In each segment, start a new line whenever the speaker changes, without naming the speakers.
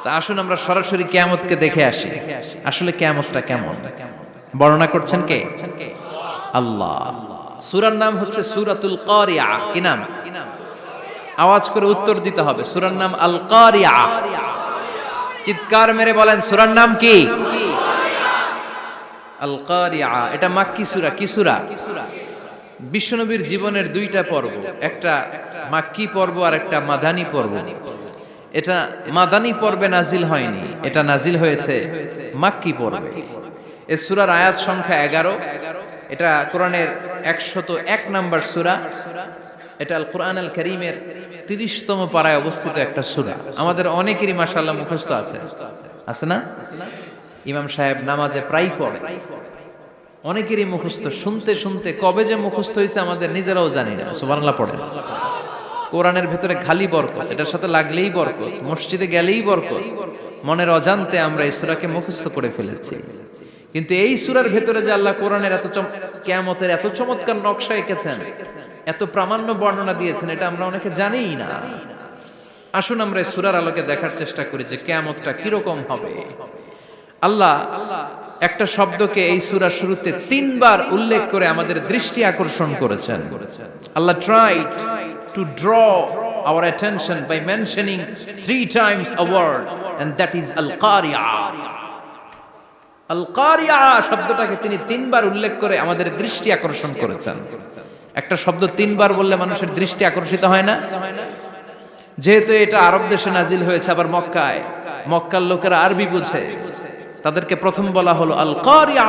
তা আসুন আমরা সরাসরি কিয়ামতকে দেখে আসি। আসলে কিয়ামতটা কেমন বর্ণনা করছেন কে? আল্লাহ। সূরার নাম হচ্ছে সূরাতুল কারিয়া। কি নাম? আওয়াজ করে উত্তর দিতে হবে। সূরার নাম আল কারিয়া। চিৎকার মেরে বলেন সূরার নাম কি? আল কারিয়া। এটা মাক্কি সূরা। কি সূরা? বিশ্বনবীর জীবনের দুইটা পর্ব, একটা মাক্কি পর্ব আর একটা মাদানী পর্ব। এটা মাদানী পর্বে নাজিল হয়নি, এটা নাজিল হয়েছে মাক্কি পর্বে। এই সূরার আয়াত সংখ্যা 11। এটা কোরআনের 101 নম্বর সূরা। এটা আল কোরআন আল কারীমের 30তম পারায় অবস্থিত একটা সূরা। আমাদের অনেকেরই মাশাআল্লাহ মুখস্থ আছে, আছে না? ইমাম সাহেব নামাজে প্রায় পড়ে, অনেকেরই মুখস্থ। শুনতে শুনতে কবে যে মুখস্থ হয়েছে আমাদের নিজেরাও জানি না। সুবহানাল্লাহ পড়েন। কোরআনের ভেতরে খালি বরকত, এটার সাথে লাগলেই বরকত, মসজিদে গেলেই বরকত। মনের অজান্তে আমরা এই সূরাকে মুখস্থ করে ফেলেছি। কিন্তু এই সূরার ভেতরে যে আল্লাহ কোরআনের কিয়ামতের এত চমৎকার নকশা এঁকেছেন, এত প্রামাণ্য বর্ণনা দিয়েছেন, এটা আমরা অনেকে জানিই না। আসুন আমরা এই সূরার আলোকে দেখার চেষ্টা করি যে কিয়ামতটা কিরকম হবে। আল্লাহ একটা শব্দকে এই সূরার শুরুতে 3 বার উল্লেখ করে আমাদের দৃষ্টি আকর্ষণ করেছেন। আল্লাহ tried to draw our attention by mentioning 3 times a word, and that is al-qari'ah. al-qari'ah শব্দটাকে তিনি 3 বার উল্লেখ করে আমাদের দৃষ্টি আকর্ষণ করেছেন। একটা শব্দ 3 বার বললে মানুষের দৃষ্টি আকর্ষিত হয় না? যেহেতু এটা আরব দেশে নাজিল হয়েছে, আবার মক্কায়, মক্কার লোকেরা আরবি বুঝে, তাদেরকে প্রথম বলা হলো আল কারিয়া।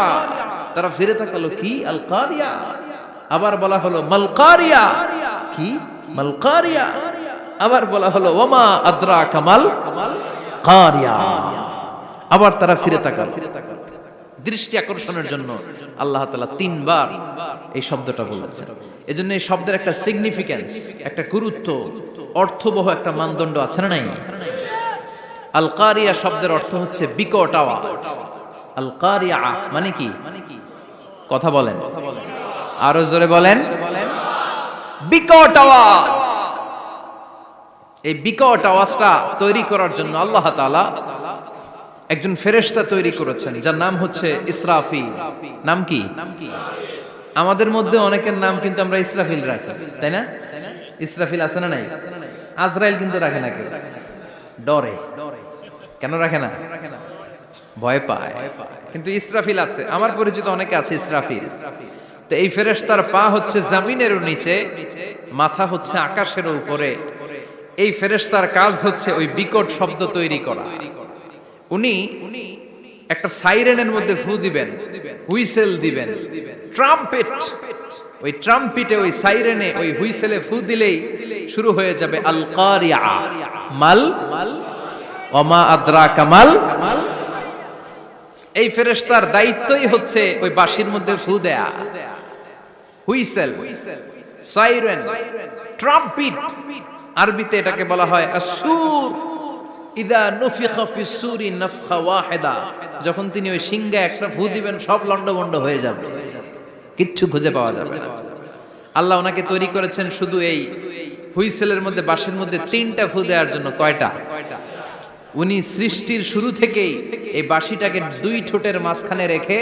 তারা ফিরে তাকালো, কি আল কারিয়া? আবার বলা হলো মাল কারিয়া। কি মাল কারিয়া? আবার বলা হলো ওমা আদরাকা মাল কারিয়া। আবার তারা ফিরে তাকালো। দৃষ্টি আকর্ষণের জন্য আল্লাহ তাআলা 3 বার এই শব্দটা বলেছেন। এজন্য এই শব্দের একটা সিগনিফিকেন্স, একটা গুরুত্ব, অর্থবহ একটা মানদণ্ড আছে না নাই? আল কারিয়া শব্দের অর্থ হচ্ছে বিকট আওয়াজ। আল কারিয়া মানে কি? কথা বলেন, আরো জোরে বলেন। বিকট আওয়াজ। এই বিকট আওয়াজটা তৈরি করার জন্য আল্লাহ তাআলা একজন ফেরেশতা তৈরি করেছেন, যার নাম হচ্ছে ইসরাফিল। নাম কি? আমাদের মধ্যে অনেকের নাম কিন্তু আমরা ইসরাফিল রাখি, তাই না? ইসরাফিল আছে না নাই? আজরাইল কিন্তু রাখে না কেউ, ডরে। কেন রাখে না? ভয় পায়। কিন্তু ইসরাফিল আছে, আমার পরিচিত অনেকে আছে ইসরাফিল। তো এই ফেরেশতার পা হচ্ছে জমিনের নিচে, মাথা হচ্ছে আকাশের উপরে। এই ফেরেশতার কাজ হচ্ছে ওই বিকট শব্দ তৈরি করা। উনি একটা সাইরেনের মধ্যে ফু দিবেন, হুইসেল দিবেন, ট্রাম্পেট। ওই ট্রাম্পিটে, ওই সাইরেনে, ওই হুইসেলে ফু দিলেই শুরু হয়ে যাবে আল কারিয়া। মাল ওমা আদরাকা মাল। এই ফেরেশতার দায়িত্বই হচ্ছে ওই বাঁশির মধ্যে ফু দেয়া। Whistle, siren, trumpet. আরবিতে এটাকে বলা হয় আসুর। ইদা নুফিখা ফিস সূরি নাফখা ওয়াহিদা। যখন তিনি ওই সিংহে একটা ফু দিবেন, সব লন্ডভন্ড হয়ে যাবে, কিচ্ছু খুঁজে পাওয়া যাবে না। আল্লাহ ওনাকে তৈরি করেছেন শুধু এই হুইসেলের মধ্যে, বাঁশির মধ্যে 3টা ফু দেওয়ার জন্য। কয়টা? উনি সৃষ্টির শুরু থেকেই এই বাঁশিটাকে 2 ঠোঁটের মাঝখানে রেখে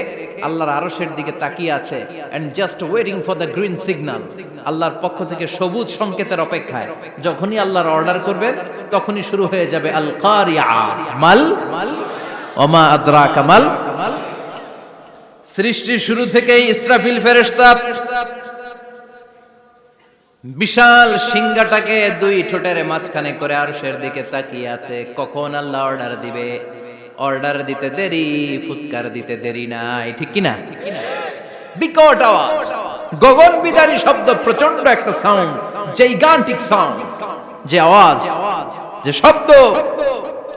আল্লাহর আরশের দিকে তাকিয়ে আছে, and just waiting for the green signal. আল্লাহর পক্ষ থেকে সবুজ সংকেতের অপেক্ষায়। যখনই আল্লাহর অর্ডার করবেন, তখনই শুরু হয়ে যাবে আল কারিয়া। মাল ওমা আদরাকা মাল। সৃষ্টির শুরু থেকেই ইসরাফিল ফেরেশতা বিশাল সিংহাটাকে 2 ঠোঁটের মাঝখানে করে আরশের দিকে তাকিয়ে আছে, কখন আল্লাহ অর্ডার দিবে। অর্ডার দিতে দেরি, ফুৎকার দিতে দেরি নাই, ঠিক কি না? বিকট আওয়াজ, গগন বিদারী শব্দ, প্রচন্ড একটা সাউন্ড, জাইগান্টিক সাউন্ড। যে আওয়াজ, যে শব্দ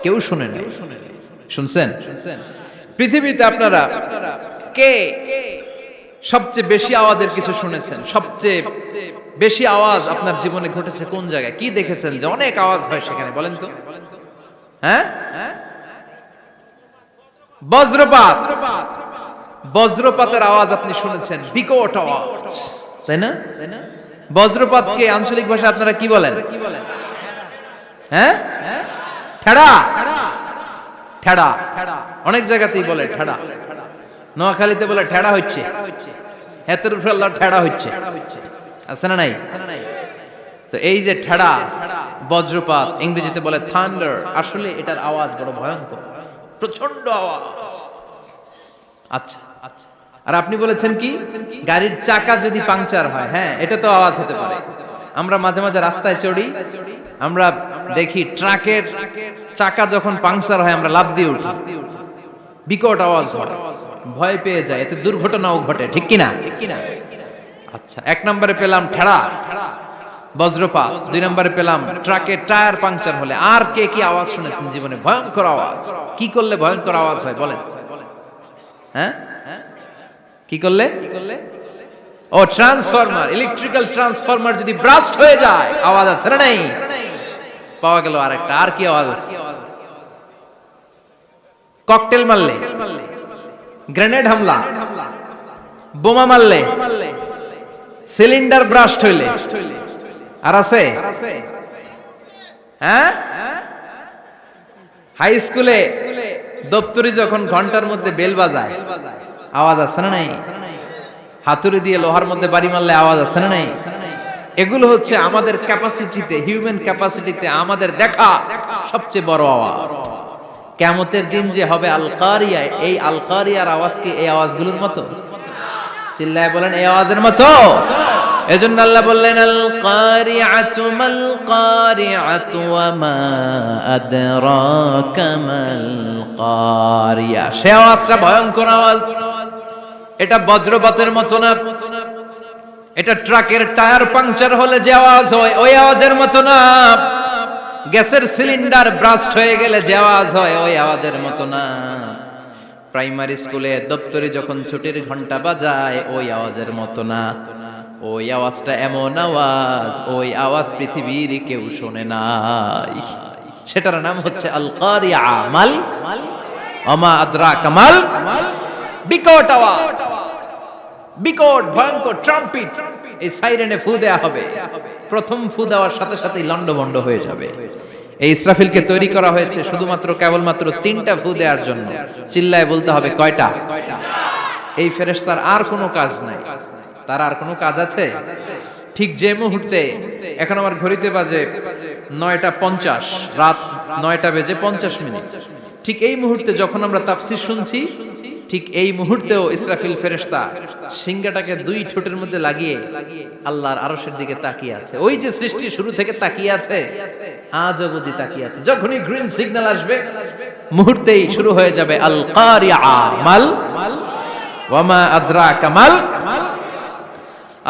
কেউ শুনে নাই। শুনছেন? পৃথিবীতে আপনারা কে সবচেয়ে বেশি আওয়াজের কিছু শুনেছেন? সবচেয়ে বেশি আওয়াজ আপনার জীবনে ঘটেছে কোন জায়গায়? কি দেখেছেন যে অনেক আওয়াজ হয় সেখানে? বলেন তো। হ্যাঁ, বজ্রপাত। বজ্রপাতের আওয়াজ আপনি শুনেছেন, বিকট আওয়াজ, তাই না? বজ্রপাতকে আঞ্চলিক ভাষায় আপনারা কি বলেন? হ্যাঁ, ঠেড়া। ঠেড়া, অনেক জায়গাতেই বলে ঠেড়া। নোয়াখালীতে বলে ঠেড়া হচ্ছে, হেতের উপরে আল্লাহ ঠেড়া হচ্ছে, আছে না নাই? তো এই যে ঠেড়া, বজ্রপাত, ইংরেজিতে বলে থান্ডার, আসলে এটার আওয়াজ বড় ভয়ঙ্কর, প্রচন্ড আওয়াজ। আচ্ছা, আর আপনি বলেছেন কি গাড়ির চাকা যদি পাংচার হয়, হ্যাঁ এটা তো আওয়াজ হতে পারে। আমরা মাঝে মাঝে রাস্তায় চড়ি, আমরা দেখি ট্রাকের চাকা যখন পাংচার হয় আমরা লাফ দিয়ে উঠি, বিকট আওয়াজ হয়, ভয় পেয়ে যায়, এতে দুর্ঘটনাও ঘটে, ঠিক কিনা? আচ্ছা, এক নম্বরে পেলাম ঠেড়া, বজ্রপাত, দুই নম্বরে পেলাম ট্রাকের টায়ার পাংচার হলে। আর কে কি আওয়াজ শুনেছেন জীবনে ভয়ঙ্কর আওয়াজ? কি করলে ভয়ঙ্কর আওয়াজ হয় বলেন? হ্যাঁ, কি করলে? ও ট্রান্সফরমার, ইলেকট্রিক্যাল ট্রান্সফরমার যদি ব্রাস্ট হয়ে যায় আওয়াজ আছে না নাই? পাওয়া গেল আরেকটা। আর কি আওয়াজ আছে? ককটেল মারলে, গ্রেনেড হামলা, বোমা মারলে, সিলিন্ডার ব্রাস্ট হইলে। আর আছে? হ্যাঁ, হাই স্কুলে দপ্তরি যখন ঘন্টার মধ্যে বেল বাজায় আওয়াজ আছে না নাই? হাতুড়ি দিয়ে লোহার মধ্যে বাড়ি মারলে আওয়াজ আছে না নাই? এগুলো হচ্ছে আমাদের ক্যাপাসিটিতে, হিউম্যান ক্যাপাসিটিতে আমাদের দেখা সবচেয়ে বড় আওয়াজ। কিয়ামতের দিন যে হবে আল কারিয়া, এই আল কারিয়ার আওয়াজ কি এই আওয়াজগুলোর মতো? চিল্লায় বলেন এই আওয়াজের মতো? এজন্য আল্লাহ বললেন আল কারিআতু মাল কারিআতু ওয়া মা আদরাকা মাল কারিয়া। সে আওয়াজটা ভয়ঙ্কর আওয়াজ, এটা বজ্রপাতের মতো না, এটা ট্রাকের টায়ার পাংচার হলে যে আওয়াজ হয় ওই আওয়াজের মতো না, গ্যাসের সিলিন্ডার ব্রাস্ট হয়ে গেলে যে আওয়াজ হয় ওই আওয়াজের মতো না, প্রাইমারি স্কুলে দপ্তরে যখন ছুটির ঘন্টা বাজায় ওই আওয়াজের মতো না। ওই আওয়াজটা এমন আওয়াজ, ওই আওয়াজ পৃথিবীর কেউ শোনে নাই। সেটার নাম হচ্ছে আল কারিয়া, মাল ওমা আদরাকা মাল, বিকট আওয়াজ, বিকট ভয়ঙ্কর ট্রাম্পিট। এই সাইরেনে ফু দেয়া হবে, প্রথম ফু দেওয়ার সাথে সাথেই লন্ডভন্ড হয়ে যাবে। এই ইসরাফিলকে তৈরি করা হয়েছে শুধুমাত্র কেবলমাত্র 3টা ফু দেওয়ার জন্য। চিল্লায় বলতে হবে কয়টা? এই ফেরেশতার আর কোনো কাজ নাই, তার আর কোনো কাজ আছে? ঠিক যে মুহূর্তে, এখন আমার ঘড়িতে বাজে 9:50, রাত 9:50, ঠিক এই মুহূর্তে যখন আমরা তাফসীর শুনছি, ঠিক এই মুহূর্তেও ইসরাফিল ফেরেশতা সিংহাটাকে 2 ঠোঁটের মধ্যে লাগিয়ে আল্লাহর আরশের দিকে তাকিয়ে আছে। ওই যে সৃষ্টি শুরু থেকে তাকিয়ে আছে, আজ অবধি তাকিয়ে আছে। যখনই গ্রিন সিগন্যাল আসবে মুহূর্তেই শুরু হয়ে যাবে আল কারিয়া মাল ওয়া মা আদরাকা মাল।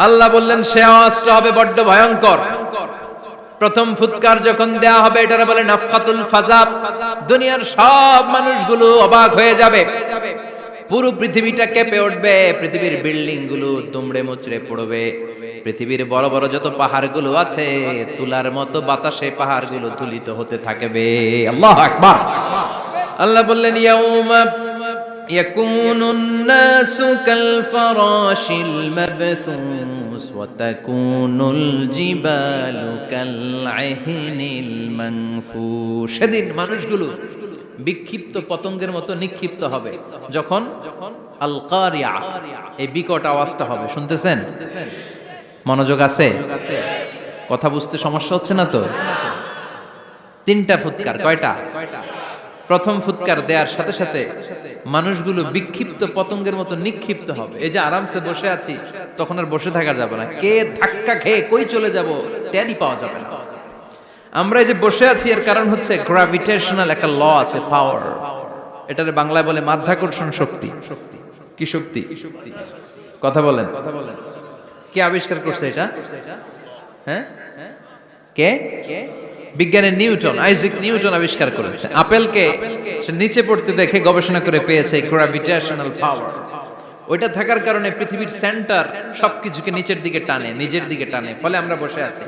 আল্লাহ বললেন সে আওয়াজটা হবে বড্ড ভয়ঙ্কর। প্রথম ফুৎকার যখন দেয়া হবে এটারে বলে নাফখাতুল ফাজা। দুনিয়ার সব মানুষগুলো অবাক হয়ে যাবে, পুরো পৃথিবীটা কেঁপে উঠবে, পৃথিবীর বিল্ডিং গুলো দুমড়ে মুচড়ে পড়বে, পৃথিবীর বড় বড় যত পাহাড়গুলো আছে তুলার মতো বাতাসে পাহাড়গুলো তুলিত হতে থাকবে। আল্লাহু আকবার। আল্লাহ বললেন ইয়াউমা ইয়াকুনুন নাসু কাল ফারাশিল মাবথুস ওয়া তাকুনুল জিবালু কাল আহিনিল মানফুশ। সেদিন মানুষগুলো বিক্ষিপ্ত পতঙ্গের মতো নিক্ষিপ্ত হবে যখন আল কারিয়া, এই বিকট আওয়াজটা হবে। শুনতেছেন? মনোযোগ আছে? কথা বুঝতে সমস্যা হচ্ছে না তো? 3টা ফুৎকার। কয়টা? প্রথম ফুৎকার দেওয়ার সাথে সাথে মানুষগুলো বিক্ষিপ্ত পতঙ্গের মতো নিক্ষিপ্ত হবে। এই যে আরামসে বসে আছি, তখন আর বসে থাকা যাবে না, কে ধাক্কা খেয়ে কই চলে যাব টেরই পাওয়া যাবে না। আমরা এই যে বসে আছি এর কারণ হচ্ছে গ্র্যাভিটেশনাল একটা ল আছে, পাওয়ার। এটারে বাংলায় বলে মাধ্যাকর্ষণ শক্তি। কি শক্তি? কথা বলেন। কে আবিষ্কার করছে এটা? হ্যাঁ, কে? বিজ্ঞানের নিউটন, আইজাক নিউটন আবিষ্কার করেছে। আপেলকে সে নিচে পড়তে দেখে গবেষণা করে পেয়েছে গ্র্যাভিটেশনাল পাওয়ার। ওইটা থাকার কারণে পৃথিবীর সেন্টার সবকিছুকে নিচের দিকে টানে, নিজের দিকে টানে, ফলে আমরা বসে আছি।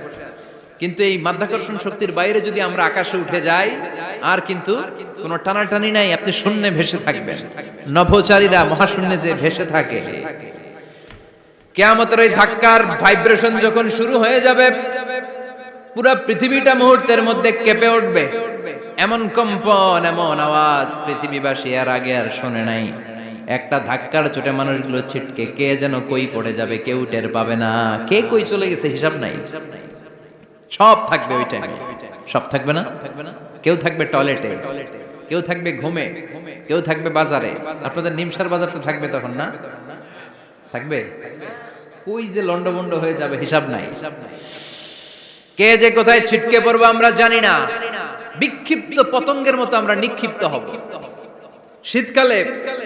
কিন্তু এই মাধ্যাকর্ষণ শক্তির বাইরে যদি আমরা আকাশে উঠে যাই, আর কিন্তু কোনো টানাটানি নাই, আপনি শূন্যে ভেসে থাকবেন। নভোচারীরা মহাশূন্যে যে ভেসে থাকে, কিয়ামতের ওই ধাক্কার ভাইব্রেশন যখন শুরু হয়ে যাবে, পুরো পৃথিবীটা মুহূর্তের মধ্যে কেঁপে উঠবে। এমন কম্পন, এমন আওয়াজ পৃথিবীবাসী এর আগে আর শোনে নাই। একটা ধাক্কার চোটে মানুষগুলো ছিটকে কে যেন কই পড়ে যাবে, কেউ টের পাবে না। কে কই চলে গেছে হিসাব নাই। সব থাকবে ওই টাইমে, সব থাকবে না। কেউ থাকবে টয়লেটে, কেউ থাকবে ঘুমে, কেউ থাকবে বাজারে। আপনাদের নিমসার বাজার তো থাকবে তখন, না থাকবে? কই যে লন্ডভন্ড হয়ে যাবে হিসাব নাই। কে যে কোথায় ছিটকে পড়বো আমরা জানি না। বিক্ষিপ্ত পতঙ্গের মতো আমরা নিক্ষিপ্ত হব। শীতকালে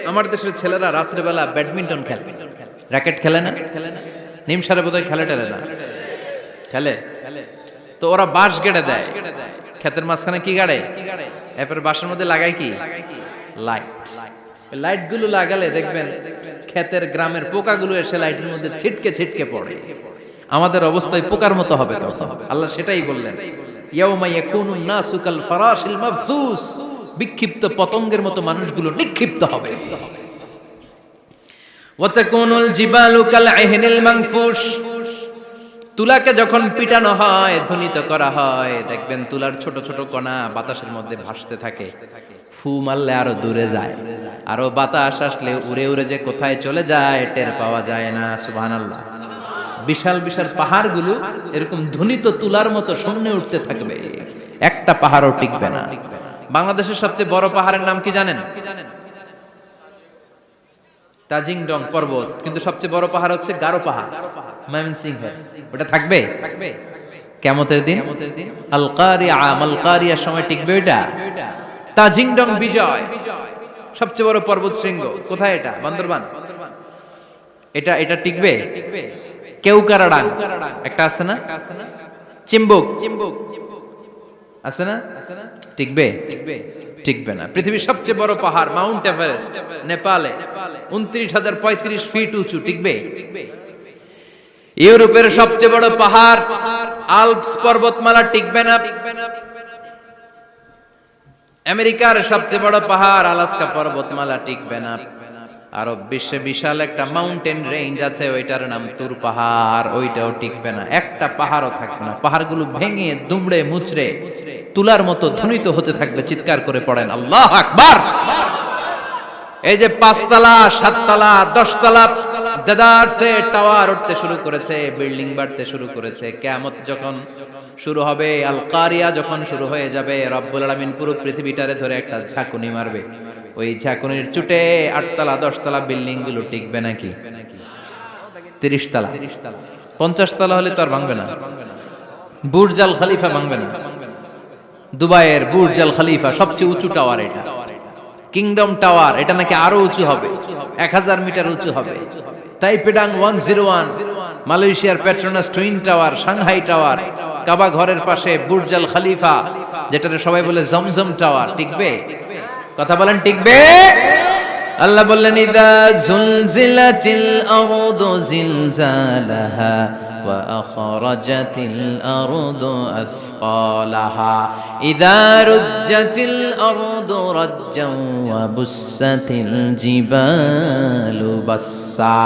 আমার দেশের ছেলেরা রাত্রেবেলা ব্যাডমিন্টন খেলে, র্যাকেট খেলে না? নিমসারে বোধহয় খেলে টেলে না, খেলে। তো ওরা বাঁশ গেড়ে দেয় ক্ষেতের মাঝখানে। কি গাড়ে? এরপর বাঁশের মধ্যে লাগায় কি? লাইট। লাইট গুলো লাগালে দেখবেন ক্ষেতের গ্রামের পোকাগুলো এসে লাইটের মধ্যে ছিটকে ছিটকে পড়ে। আমাদের অবস্থায় পোকার মতো হবে তখন। আল্লাহ সেটাই বললেন, ইয়াউমা ইয়াকুনুন নাসু কাল ফারাশিল মাবসুস। বিক্ষিপ্ত পতঙ্গের মতো মানুষগুলো নিক্ষিপ্ত হবে। ওয়া তাকুনুল জিবালু কাল আহিনিল মানফুশ। তুলাকে যখন পিটানো হয়, ধ্বনিত করা হয়, দেখবেন তুলার ছোট ছোট কণা বাতাসের মধ্যে ভাসতে থাকে। ফু মারলে আরো দূরে যায়, আরো বাতাস আসলে উড়ে উড়ে যে কোথায় চলে যায় টের পাওয়া যায় না। সুবহানাল্লাহ। বিশাল বিশাল পাহাড়গুলো এরকম ধ্বনিত তুলার মতো সামনে উঠতে থাকবে, একটা পাহাড়ও টিকবে না। বাংলাদেশের সবচেয়ে বড় পাহাড়ের নাম কি জানেন? তাজিংডং পর্বত। কিন্তু সবচেয়ে বড় পাহাড় হচ্ছে গারো পাহাড়, ময়মনসিংহ। ওটা থাকবে কিয়ামতের দিন। আল কারিয়া, মাল কারিয়ার সময় টিকবে ওটা। তাজিংডং বিজয় সবচেয়ে বড় পর্বত শৃঙ্গ। কোথায় এটা? বান্দরবান। এটা টিকবে? কেউকারাডাং একটা আছে না? চিম্বুক আছে না? টিকবে? টিকবে না। পৃথিবীর সবচেয়ে বড় পাহাড় মাউন্ট এভারেস্ট নেপালে 29,035 ফিট উঁচু, টিকবে? ইউরোপের সবচেয়ে বড় পাহাড় আল্পস পর্বতমালা টিকবে না। আমেরিকার সবচেয়ে বড় পাহাড় আলাস্কা পর্বতমালা টিকবে না। আরব বিশ্বে বিশাল একটা মাউন্টেন রেঞ্জ আছে, ওইটার নাম তুর পাহাড়, ওইটাও টিকবে না। একটা পাহাড়ও থাকবে না। পাহাড়গুলো ভেঙে দুমড়ে মুচড়ে তুলার মতো ধ্বনিত হতে থাকবে। চিৎকার করে পড়েন আল্লাহু আকবার। এই যে 5 তলা, 7 তলা, 10 তলা দেদারসে টাওয়ার উঠতে শুরু করেছে, বিল্ডিং বাড়তে শুরু করেছে। কিয়ামত যখন শুরু হবে, আল কারিয়া যখন শুরু হয়ে যাবে, রব্বুল আলামিন পুরো পৃথিবীটারে ধরে একটা ঝাঁকুনি মারবে। ওই ঝাঁকুনির চুটে 8 তলা 10 তলা বিল্ডিং গুলো টিকবে নাকি? 30 তলা 50 তলা হলে তো আর ভাঙবে না। বুর্জ আল খলিফা ভাঙবে না। দুবাইয়ের বুর্জ আল খলিফা সবচেয়ে উঁচু টাওয়ার এটা। কিংডম টাওয়ার এটা নাকি আরো উঁচু হবে, 1000 মিটার উঁচু হবে। তাইপেডাং 101, মালয়েশিয়ার Petronas twin tower, Shanghai tower, Kaaba ঘরের পাশে বুর্জ আল খলিফা, যেটাকে সবাই বলে জমজম টাওয়ার, টিকবে? কথা বলেন টিকবে? আল্লাহ বললেন, ইযা জুলজিলাতিল আরদু জিলজালাহা ওয়া আখরাজাতিল আরদু আসকালাহা ইযা রুজ্জাতিল আরদু রাজ্জান ওয়া বুসাতিল জিবালু বাসসা।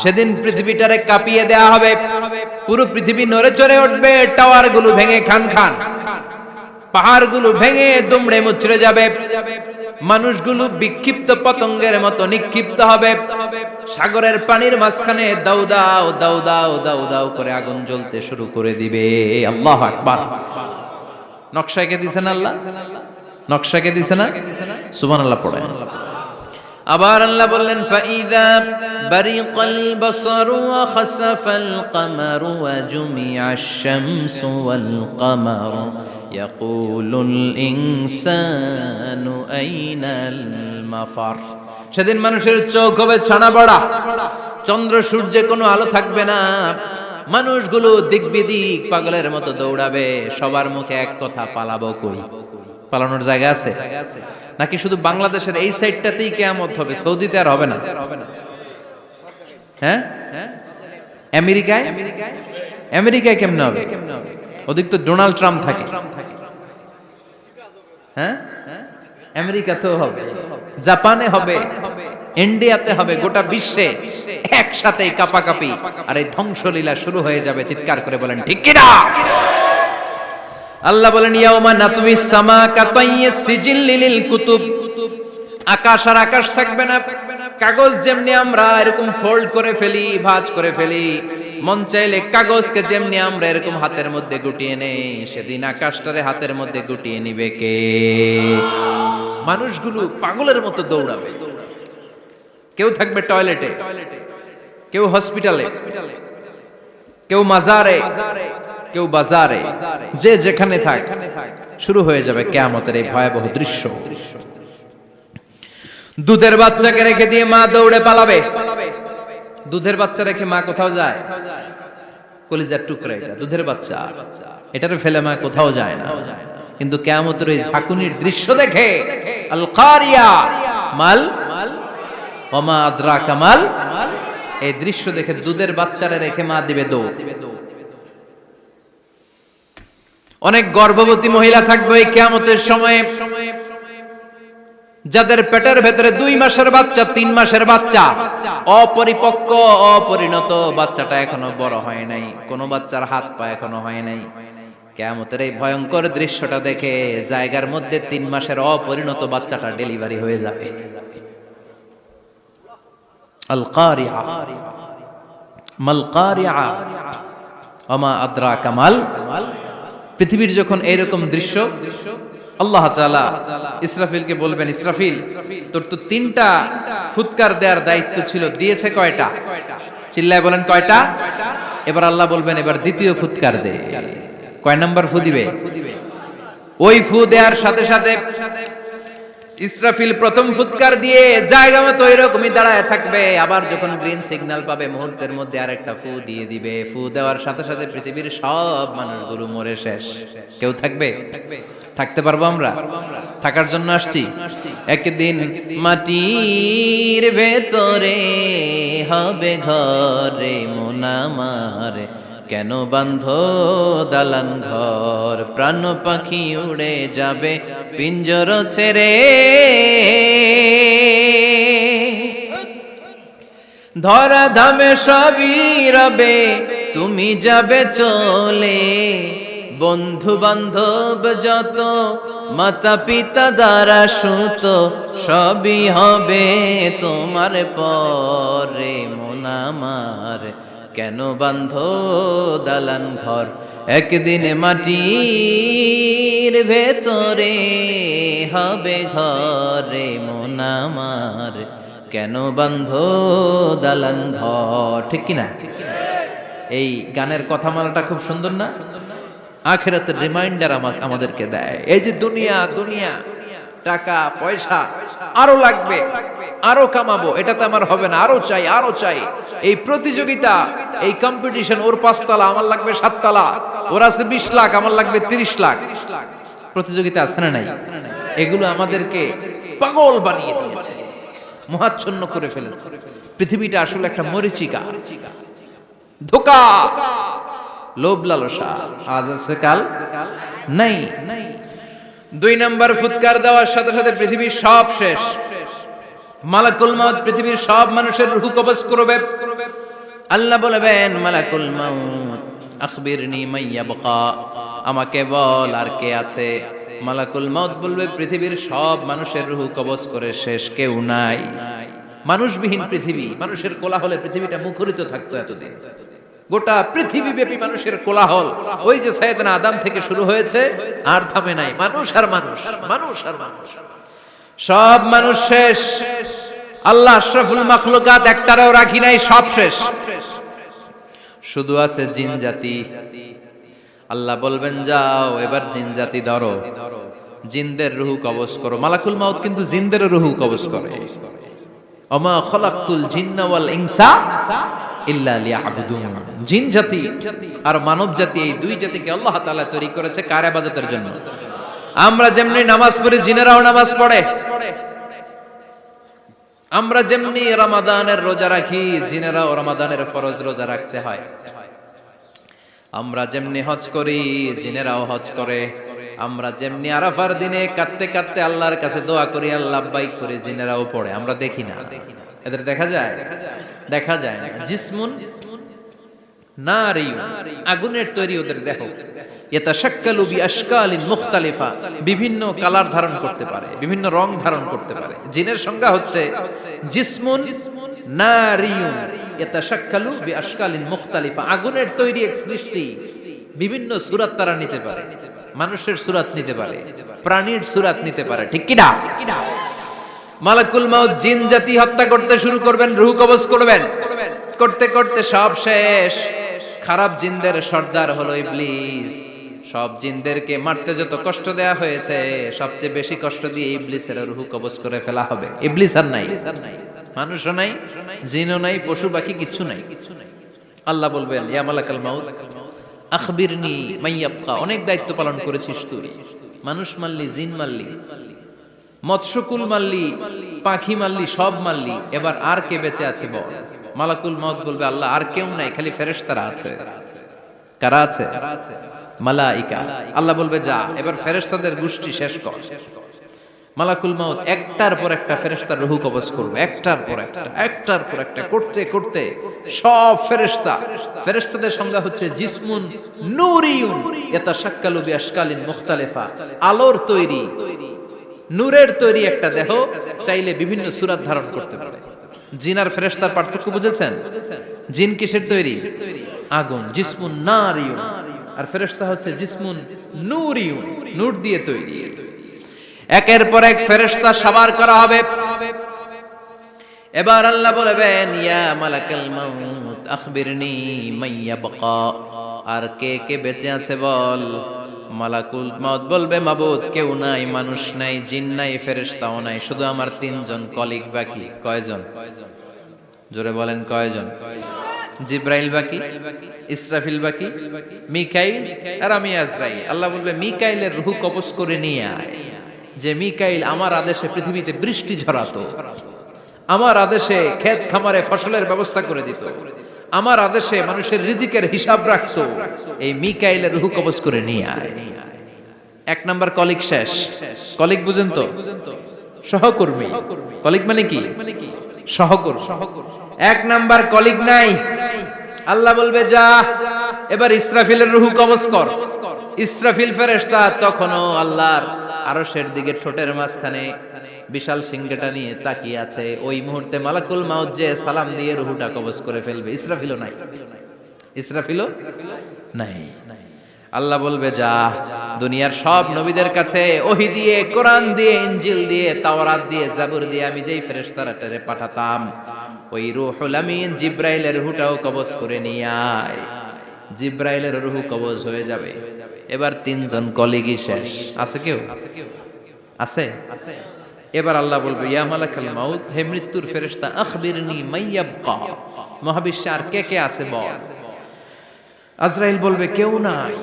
সেদিন পৃথিবীটারে কাঁপিয়ে দেয়া হবে, পুরো পৃথিবী নড়ে চড়ে উঠবে, টাওয়ারগুলো ভেঙে খান খান, পাহাড়গুলো ভেঙে দুমড়ে মুচড়ে যাবে, মানুষগুলো বিক্ষিপ্ত পতঙ্গের মতো নিক্ষিপ্ত হবে। সাগরের পানির মাঝখানে দাউ দাউ দাউ দাউ দাউ দাউ করে আগুন জ্বলতে শুরু করে দিবে। আল্লাহু আকবার। নকশা এঁকে দিছেন আল্লাহ, নকশা এঁকে দিছে না? সুবহানাল্লাহ পড়েন। আবার আল্লাহ বললেন, ফাইদা বারিকাল বাসারু ওয়া খাসাফাল কামারু ওয়া জুমিআশ শামসু ওয়াল কামারু ইয়াকুলুল ইনসানু আইনাল মাফার। সেদিন মানুষের চোখ হবে ছানা বড়া, চন্দ্র সূর্যে কোনো আলো থাকবে না, মানুষগুলো দিক বিদিক পাগলের মতো দৌড়াবে, সবার মুখে এক কথা, পালাবো কই? পালানোর জায়গা আছে নাকি শুধু বাংলাদেশের এই সাইডটাতেই কিয়ামত হবে? সৌদিতে আর হবে না? হ্যাঁ, আমেরিকায়? আমেরিকায় কেমনে হবে? ওদিক তো ডোনাল্ড ট্রাম্প থাকে। হ্যাঁ, আমেরিকাতেও হবে, জাপানে হবে, ইন্ডিয়াতে হবে, গোটা বিশ্বে একসাথে কাপাকাপি আর এই ধ্বংসলীলা শুরু হয়ে যাবে। চিৎকার করে বলেন ঠিক কিনা? আল্লাহ বলেন ইয়াউমা নাতউইস সামা কাতাইয়িস সিজিল লিল কুতুব, আকাশ আর আকাশ থাকবে না। কাগজ যেমনি আমরা এরকম ফোল্ড করে ফেলি, ভাঁজ করে ফেলি, মন চাইলে কাগজকে যেমনি আমরা এরকম হাতের মধ্যে গুটিয়ে নেই, সেদিন আকাশটারে হাতের মধ্যে গুটিয়ে নিবে কে? মানুষগুলো পাগলের মতো দৌড়াবে। কেউ থাকবে টয়লেটে, কেউ হসপিটালে, কেউ মাজারে, কেউ বাজারে, যে যেখানে থাক, শুরু হয়ে যাবে কিয়ামতের এই ভয়াবহ দৃশ্য। দুধের বাচ্চাকে রেখে দিয়ে মা দৌড়ে পালাবে। দুধের বাচ্চা রেখে মা কোথাও যায়? কলিজার টুকরা এটা, দুধের বাচ্চা, এটারে ফেলে মা কোথাও যায় না। কিন্তু কিয়ামতের এই ঝাঁকুনির দৃশ্য দেখে আল কারিয়া মাল ওমা আদরাকা মাল, এই দৃশ্য দেখে দুধের বাচ্চারে রেখে মা দিবে দৌড়। অনেক গর্ভবতী মহিলা থাকবে এই কিয়ামতের সময়ে, যাদের পেটের ভেতরে 2 মাসের বাচ্চা, 3 মাসের বাচ্চা, অপরিপক্ক অপরিণত, বাচ্চাটা এখনো বড় হয় নাই, কোন বাচ্চার হাত পা এখনো হয় নাই। কিয়ামতের এই ভয়ঙ্কর দৃশ্যটা দেখে জায়গার মধ্যে 3 মাসের অপরিণত বাচ্চাটা ডেলিভারি হয়ে যাবে। আল কারিয়া মাল কারিয়া ওমা আদরাকা মাল। পৃথিবীর যখন এরকম দৃশ্য, আল্লাহ তাআলা ইসরাফিলকে বলবেন, ইসরাফিল তোর তো 3টা ফুৎকার দেওয়ার দায়িত্ব ছিল, দিয়েছে কয়টা? চিল্লায় বলেন কয়টা? এবার আল্লাহ বলবেন এবার দ্বিতীয় ফুৎকার দে। কয় নাম্বার ফু দিবে? ওই ফু দেওয়ার সাথে সাথে ইসরাফিল প্রথম ফুৎকার দিয়ে জায়গা মতো এরকমই দাঁড়ায় থাকবে। আবার যখন গ্রিন সিগন্যাল পাবে মুহূর্তের মধ্যে আরেকটা ফু দিয়ে দিবে। ফু দেওয়ার সাথে সাথে পৃথিবীর সব মানুষগুলো মরে শেষ। কেউ থাকবে? থাকতে পারবো আমরা? থাকার জন্য আসছি। একদিন মাটির ভেতরে হবে ঘরে মন আমার, কেন বাঁধো দালান ঘর, প্রাণ পাখি উড়ে যাবে পিঞ্জর ছেড়ে, ধরা ধামে সবই রবে তুমি যাবে চলে, বন্ধু বান্ধব যত মাতা পিতা দ্বারা সুত সবই হবে তোমার পরে মন আমার, কেন বাঁধো দালান ঘর, একদিন মাটির ভেতরে হবে ঘরে মন আমার, কেন বাঁধো দালান ঘর। ঠিক কিনা? এই গানের কথামালাটা খুব সুন্দর না? আখিরাতের রিমাইন্ডার আমাদেরকে দেয়। এই যে দুনিয়া দুনিয়া, টাকা পয়সা আরো লাগবে, আরো কামাবো, এটাতে আমার হবে না, আরো চাই আরো চাই। এই প্রতিযোগিতা, এই কম্পিটিশন, ওর 5 তলা আমার লাগবে 7 তলা, ওর আছে 20 লাখ আমার লাগবে 30 লাখ, প্রতিযোগিতা আছে না নাই? এগুলো আমাদেরকে পাগল বানিয়ে দিয়েছে, মোহাচ্ছন্ন করে ফেলেছে। পৃথিবীটা আসলে একটা মরিচিকা, ধোঁকা, লোভ লালসা, আজ আছে কাল নাই। 2 নাম্বার ফুৎকার দেওয়ার সাথে সাথে পৃথিবীর সব শেষ। মালাকুল মাউত পৃথিবীর সব মানুষের রূহ কবজ করবে। আল্লাহ বলবেন মালাকুল মাউত আখবিরনি মাইয়া বাকা, আমাকে বল আর কে আছে। মালাকুল মাউত বলবে পৃথিবীর সব মানুষের রূহ কবজ করে শেষ, কেউ নাই। মানুষবিহীন পৃথিবী, মানুষের কোলাহলে পৃথিবীটা মুখরিত থাকতো এতদিন। গোটা পৃথিবী ব্যাপী মানুষের কোলাহল, ওই যে সাইয়েদনা আদম থেকে শুরু হয়েছে, আর থামে নাই। মানুষ আর মানুষ, মানুষ আর মানুষ, সব মানুষ শেষ। আল্লাহ আশরাফুল মাখলুকাত একটারও রাখি নাই, সব শেষ। শুধু আছে জিন জাতি। আল্লাহ বলবেন যাও এবার জিন জাতি ধরো, জিনদের রূহ কবজ করো। মালাকুল মাউত কিন্তু জিনদের রূহ কবজ করে। ওমা খলাকতুল জিন্না ওয়াল ইনসা ইল্লা লিয়াবুদুন। জিন জাতি আর মানব জাতি, এই 2 জাতিকে আল্লাহ তাআলা তৈরি করেছে কার ইবাদতের জন্য। আমরা যেমনি নামাজ পড়ি, জিনেরাও নামাজ পড়ে। আমরা যেমনি রমাদানের রোজা রাখি, জিনেরাও রমাদানের ফরজ রোজা রাখতে হয়। আমরা যেমনি হজ করি, জিনেরাও হজ করে। আমরা যেমনি আরাফার দিনে কাঁদতে কাঁদতে আল্লাহর কাছে দোয়া করি, আল্লাহ লাব্বাইক করে, জিনেরাও পড়ে। আমরা দেখি না, এদের দেখা যায়? দেখা যায় না। জিসমুন নারিয়ুন, আগুনের তৈরি ওদের দেহ। ইয়াতাশাক্কালু বিআশকালিন মুখতালিফা, বিভিন্ন কালার ধারণ করতে পারে, বিভিন্ন রং ধারণ করতে পারে। জিনের সংজ্ঞা হচ্ছে জিসমুন নারিয়ুন ইয়াতাশাক্কালু বিআশকালিন মুখতালিফা, আগুনের তৈরি এক সৃষ্টি, বিভিন্ন সূরত তারা নিতে পারে। মানুষের সূরত নিতে পারে, প্রাণীর সূরত নিতে পারে, ঠিক কি না? মালাকুল মাউত জিন জাতি হত্যা করতে শুরু করবেন, রূহ কবজ করবেন, করতে করতে সব শেষ। খারাপ জিনদের সর্দার হলো ইবলিস। সব জিনদেরকে মারতে যত কষ্ট দেয়া হয়েছে, সবচেয়ে বেশি কষ্ট দিয়ে ইবলিসের রূহ কবজ করে ফেলা হবে। ইবলিস আর নাই, মানুষও নাই, জিনও নাই, পশু পাখি কিচ্ছু নাই। আল্লাহ বলবেন, ইয়া মালাকাল মাউত আখবিরনি মাইয়াবকা, অনেক দায়িত্ব পালন করেছিস তুই, মানুষ মারলি, জিন মারলি, মৎস্যকুল মারলি, পাখি মারলি, সব মারলি, এবার আর কে বেঁচে আছে বল? মালাকুল মাউত বলবে, আল্লাহ আর কেউ নাই, খালি ফেরেশতারা আছে। কারা আছে? মালাইকা। আল্লাহ বলবে, যা এবার ফেরেশতাদের গোষ্ঠী শেষ কর। মালাকুল মাউত একটার পর একটা ফেরেশতার রূহ কবজ করবে, একটার পর একটা, একটার পর একটা, করতে করতে সব ফেরেশতা। ফেরেশতাদের সংজ্ঞা হচ্ছে জিসমুন নূরিয়ুন ইয়াতাশাক্কালু বিআশকালিন মুখতালিফা, আলোর তৈরি, নূরের তৈরি একটা দেহ, চাইলে বিভিন্ন সূরত ধারণ করতে পারে। জিন আর ফেরেশতার পার্থক্য বুঝেছেন? জিন কিসের তৈরি? আগুন, জিসমুন নারিয়ুন, আর ফেরেশতা হচ্ছে জিসমুন নূরিয়ুন, নূর দিয়ে তৈরি। একের পর এক ফেরেশতা সবার করা হবে। এবার আল্লাহ বলবেন, ইয়া মালাকাল মাউত আখবিরনি মাইয়াবকা, আর কে কে বেঁচে আছে বল। মালাকুল মাউত বলবে, মাবুদ কেউ নাই, মানুষ নাই, জিন নাই, ফেরেশতাও নাই, শুধু আমার তিনজন কলিগ বাকি। কয়জন? জোরে বলেন, কয়জন? জিব্রাইল বাকি, ইসরাফিল বাকি, মিকাইল আর আমি আজরাইল। আল্লাহ বলবে, মিকাইলের রূহ কবজ করে নিয়ে আয়। যে মিকাইল আমার আদেশে পৃথিবীতে বৃষ্টি ঝরাতো, আমার আদেশে ক্ষেত খামারে ফসলের ব্যবস্থা করে দিত, আমার আদেশে মানুষের রিজিকের হিসাব রাখতো, এই মিকাইলের রূহ কবজ করে নিয়ে আয়। এক নাম্বার কলিগ শেষ। কলিগ বুঝেন তো? সহকর্মী। কলিগ মানে কি? সহকর্মী। এক নাম্বার কলিগ নাই। আল্লাহ বলবে, যা এবার ইসরাফিলের রূহ কবজ কর। ইসরাফিল ফেরেশতা তখনও আল্লাহর আরশের দিকে ঠোঁটের মাঝখানে বিশাল সিংহটা নিয়ে তাকিয়ে আছে। ওই মুহূর্তে মালাকুল মাউত যে সালাম দিয়ে রূহটা কবজ করে ফেলবে। ইসরাফিলও নাই, ইসরাফিলও নাই। আল্লাহ বলবে, যা দুনিয়ার সব নবীদের কাছে ওহী দিয়ে, কোরআন দিয়ে, ইনজিল দিয়ে, তাওরাত দিয়ে, জাবুর দিয়ে আমি যেই ফেরেশতারে পাঠাতাম, ওই রূহুল আমিন জিব্রাইলের রূহটাও কবজ করে নিয়ে আয়। জিব্রাইলের রূহ কবজ হয়ে যাবে। এবার তিনজন কলিগই শেষ। আছে কেউ? আছে? এবার আল্লাহ বলবে, ইয়া মালাকাল মাউত, হে মৃত্যুর ফেরেশতা, আখবিরনি মাইয়াবকা, মহাবিশ্বে আর কে কে আছে বল। আজরাইল বলবে, কেউ নাই,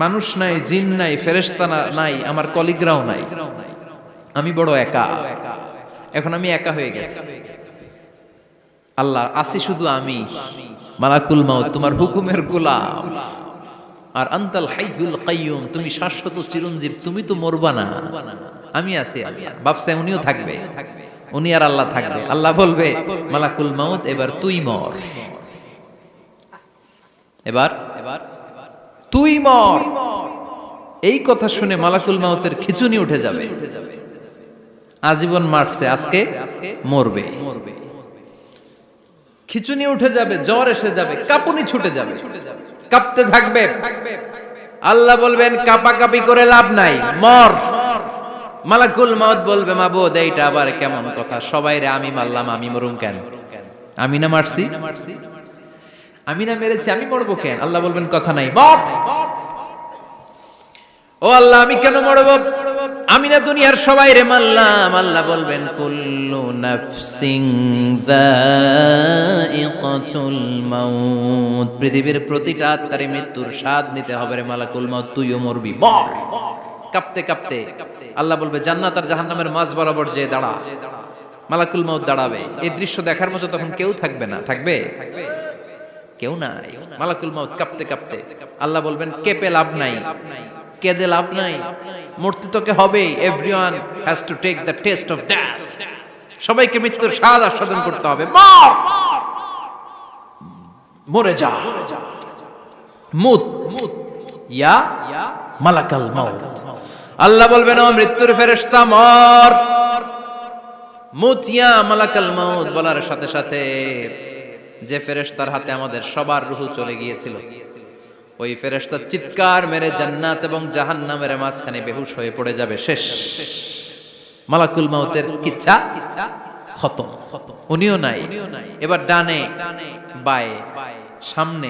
মানুষ নাই, জিন নাই, ফেরেশতা নাই, আমার কলিগরাও নাই, আমি বড় একা, এখন আমি একা হয়ে গেছি। আল্লাহ, আছি শুধু আমি। মালাকুল মাউত, তোমার হুকুমের গোলাম, আর আনতাল হাইয়ুল কাইয়ুম, তুমি শাশ্বত চিরঞ্জীব, তুমি তো মরবা না, আমি আছি। ভাবছে উনিও থাকবে, উনি আর আল্লাহ থাকবে। আল্লাহ বলবে, মালাকুল মাউত এবার তুই মর, এবার তুই মর। এই কথা শুনে মালাকুল মাউতের খিচুনি উঠে যাবে। আজীবন মারছে, আজকে মরবে। খিচুনি উঠে যাবে, জ্বর এসে যাবে, কাঁপুনি ছুটে যাবে, কাঁপতে থাকবে। আল্লাহ বলবেন, কাঁপাকাঁপি করে লাভ নাই, মর। মালাকুল মাউত বলবে, মাবুদ এইটা আবার কেমন কথা? সবাই রে আমি মারলাম, আমি মরুম কেন? আমি না মারছি, আমি না মেরেছি, আমি মরবো কেন? আল্লাহ বলবেন, কথা নাই, মর। ও আল্লাহ, আমি কেন মরবো? আমি না দুনিয়ার সবাই রে মারলাম। আল্লাহ বলবেন, কুল্লু নাফসিন যায়িকাতুল মাউত, পৃথিবীর প্রতিটা আত্মারে মৃত্যুর স্বাদ নিতে হবে রে মালাকুল মাউত, তুইও মরবি, মর। কাঁপতে কাঁপতে আল্লাহ বলবে, জান্নাত আর জাহান্নামের মাঝ বরাবর যে দাঁড়া। মালাকুল মাউত দাঁড়াবে। এই দৃশ্য দেখার মতো তখন কেউ থাকবে না। থাকবে? কেউ নাই। মালাকুল মাউত কাঁপতে কাঁপতে আল্লাহ বলবেন, কেঁপে লাভ নাই, কেঁদে লাভ নাই, মরতে তোকে হবে। Everyone has to take the test of death, সবাইকে মৃত্যুর স্বাদ আস্বাদন করতে হবে, মর। মরে যা, মুত ইয়া মালাকাল মাউত। আল্লাহ বলবেন ও মৃত্যুর ফেরেশতা মর, মুত ইয়া মালাকাল মাউত বলার সাথে সাথে যে ফেরেশতার হাতে আমাদের সবার রূহ চলে গিয়েছিল, ওই ফেরেশতা চিৎকার মেরে জান্নাত এবং জাহান্নামের মাঝখানে বেহুশ হয়ে পড়ে যাবে। শেষ, মালাকুল মাউতের কিচ্ছা খতম, উনিও নাই। এবার ডানে বায়ে সামনে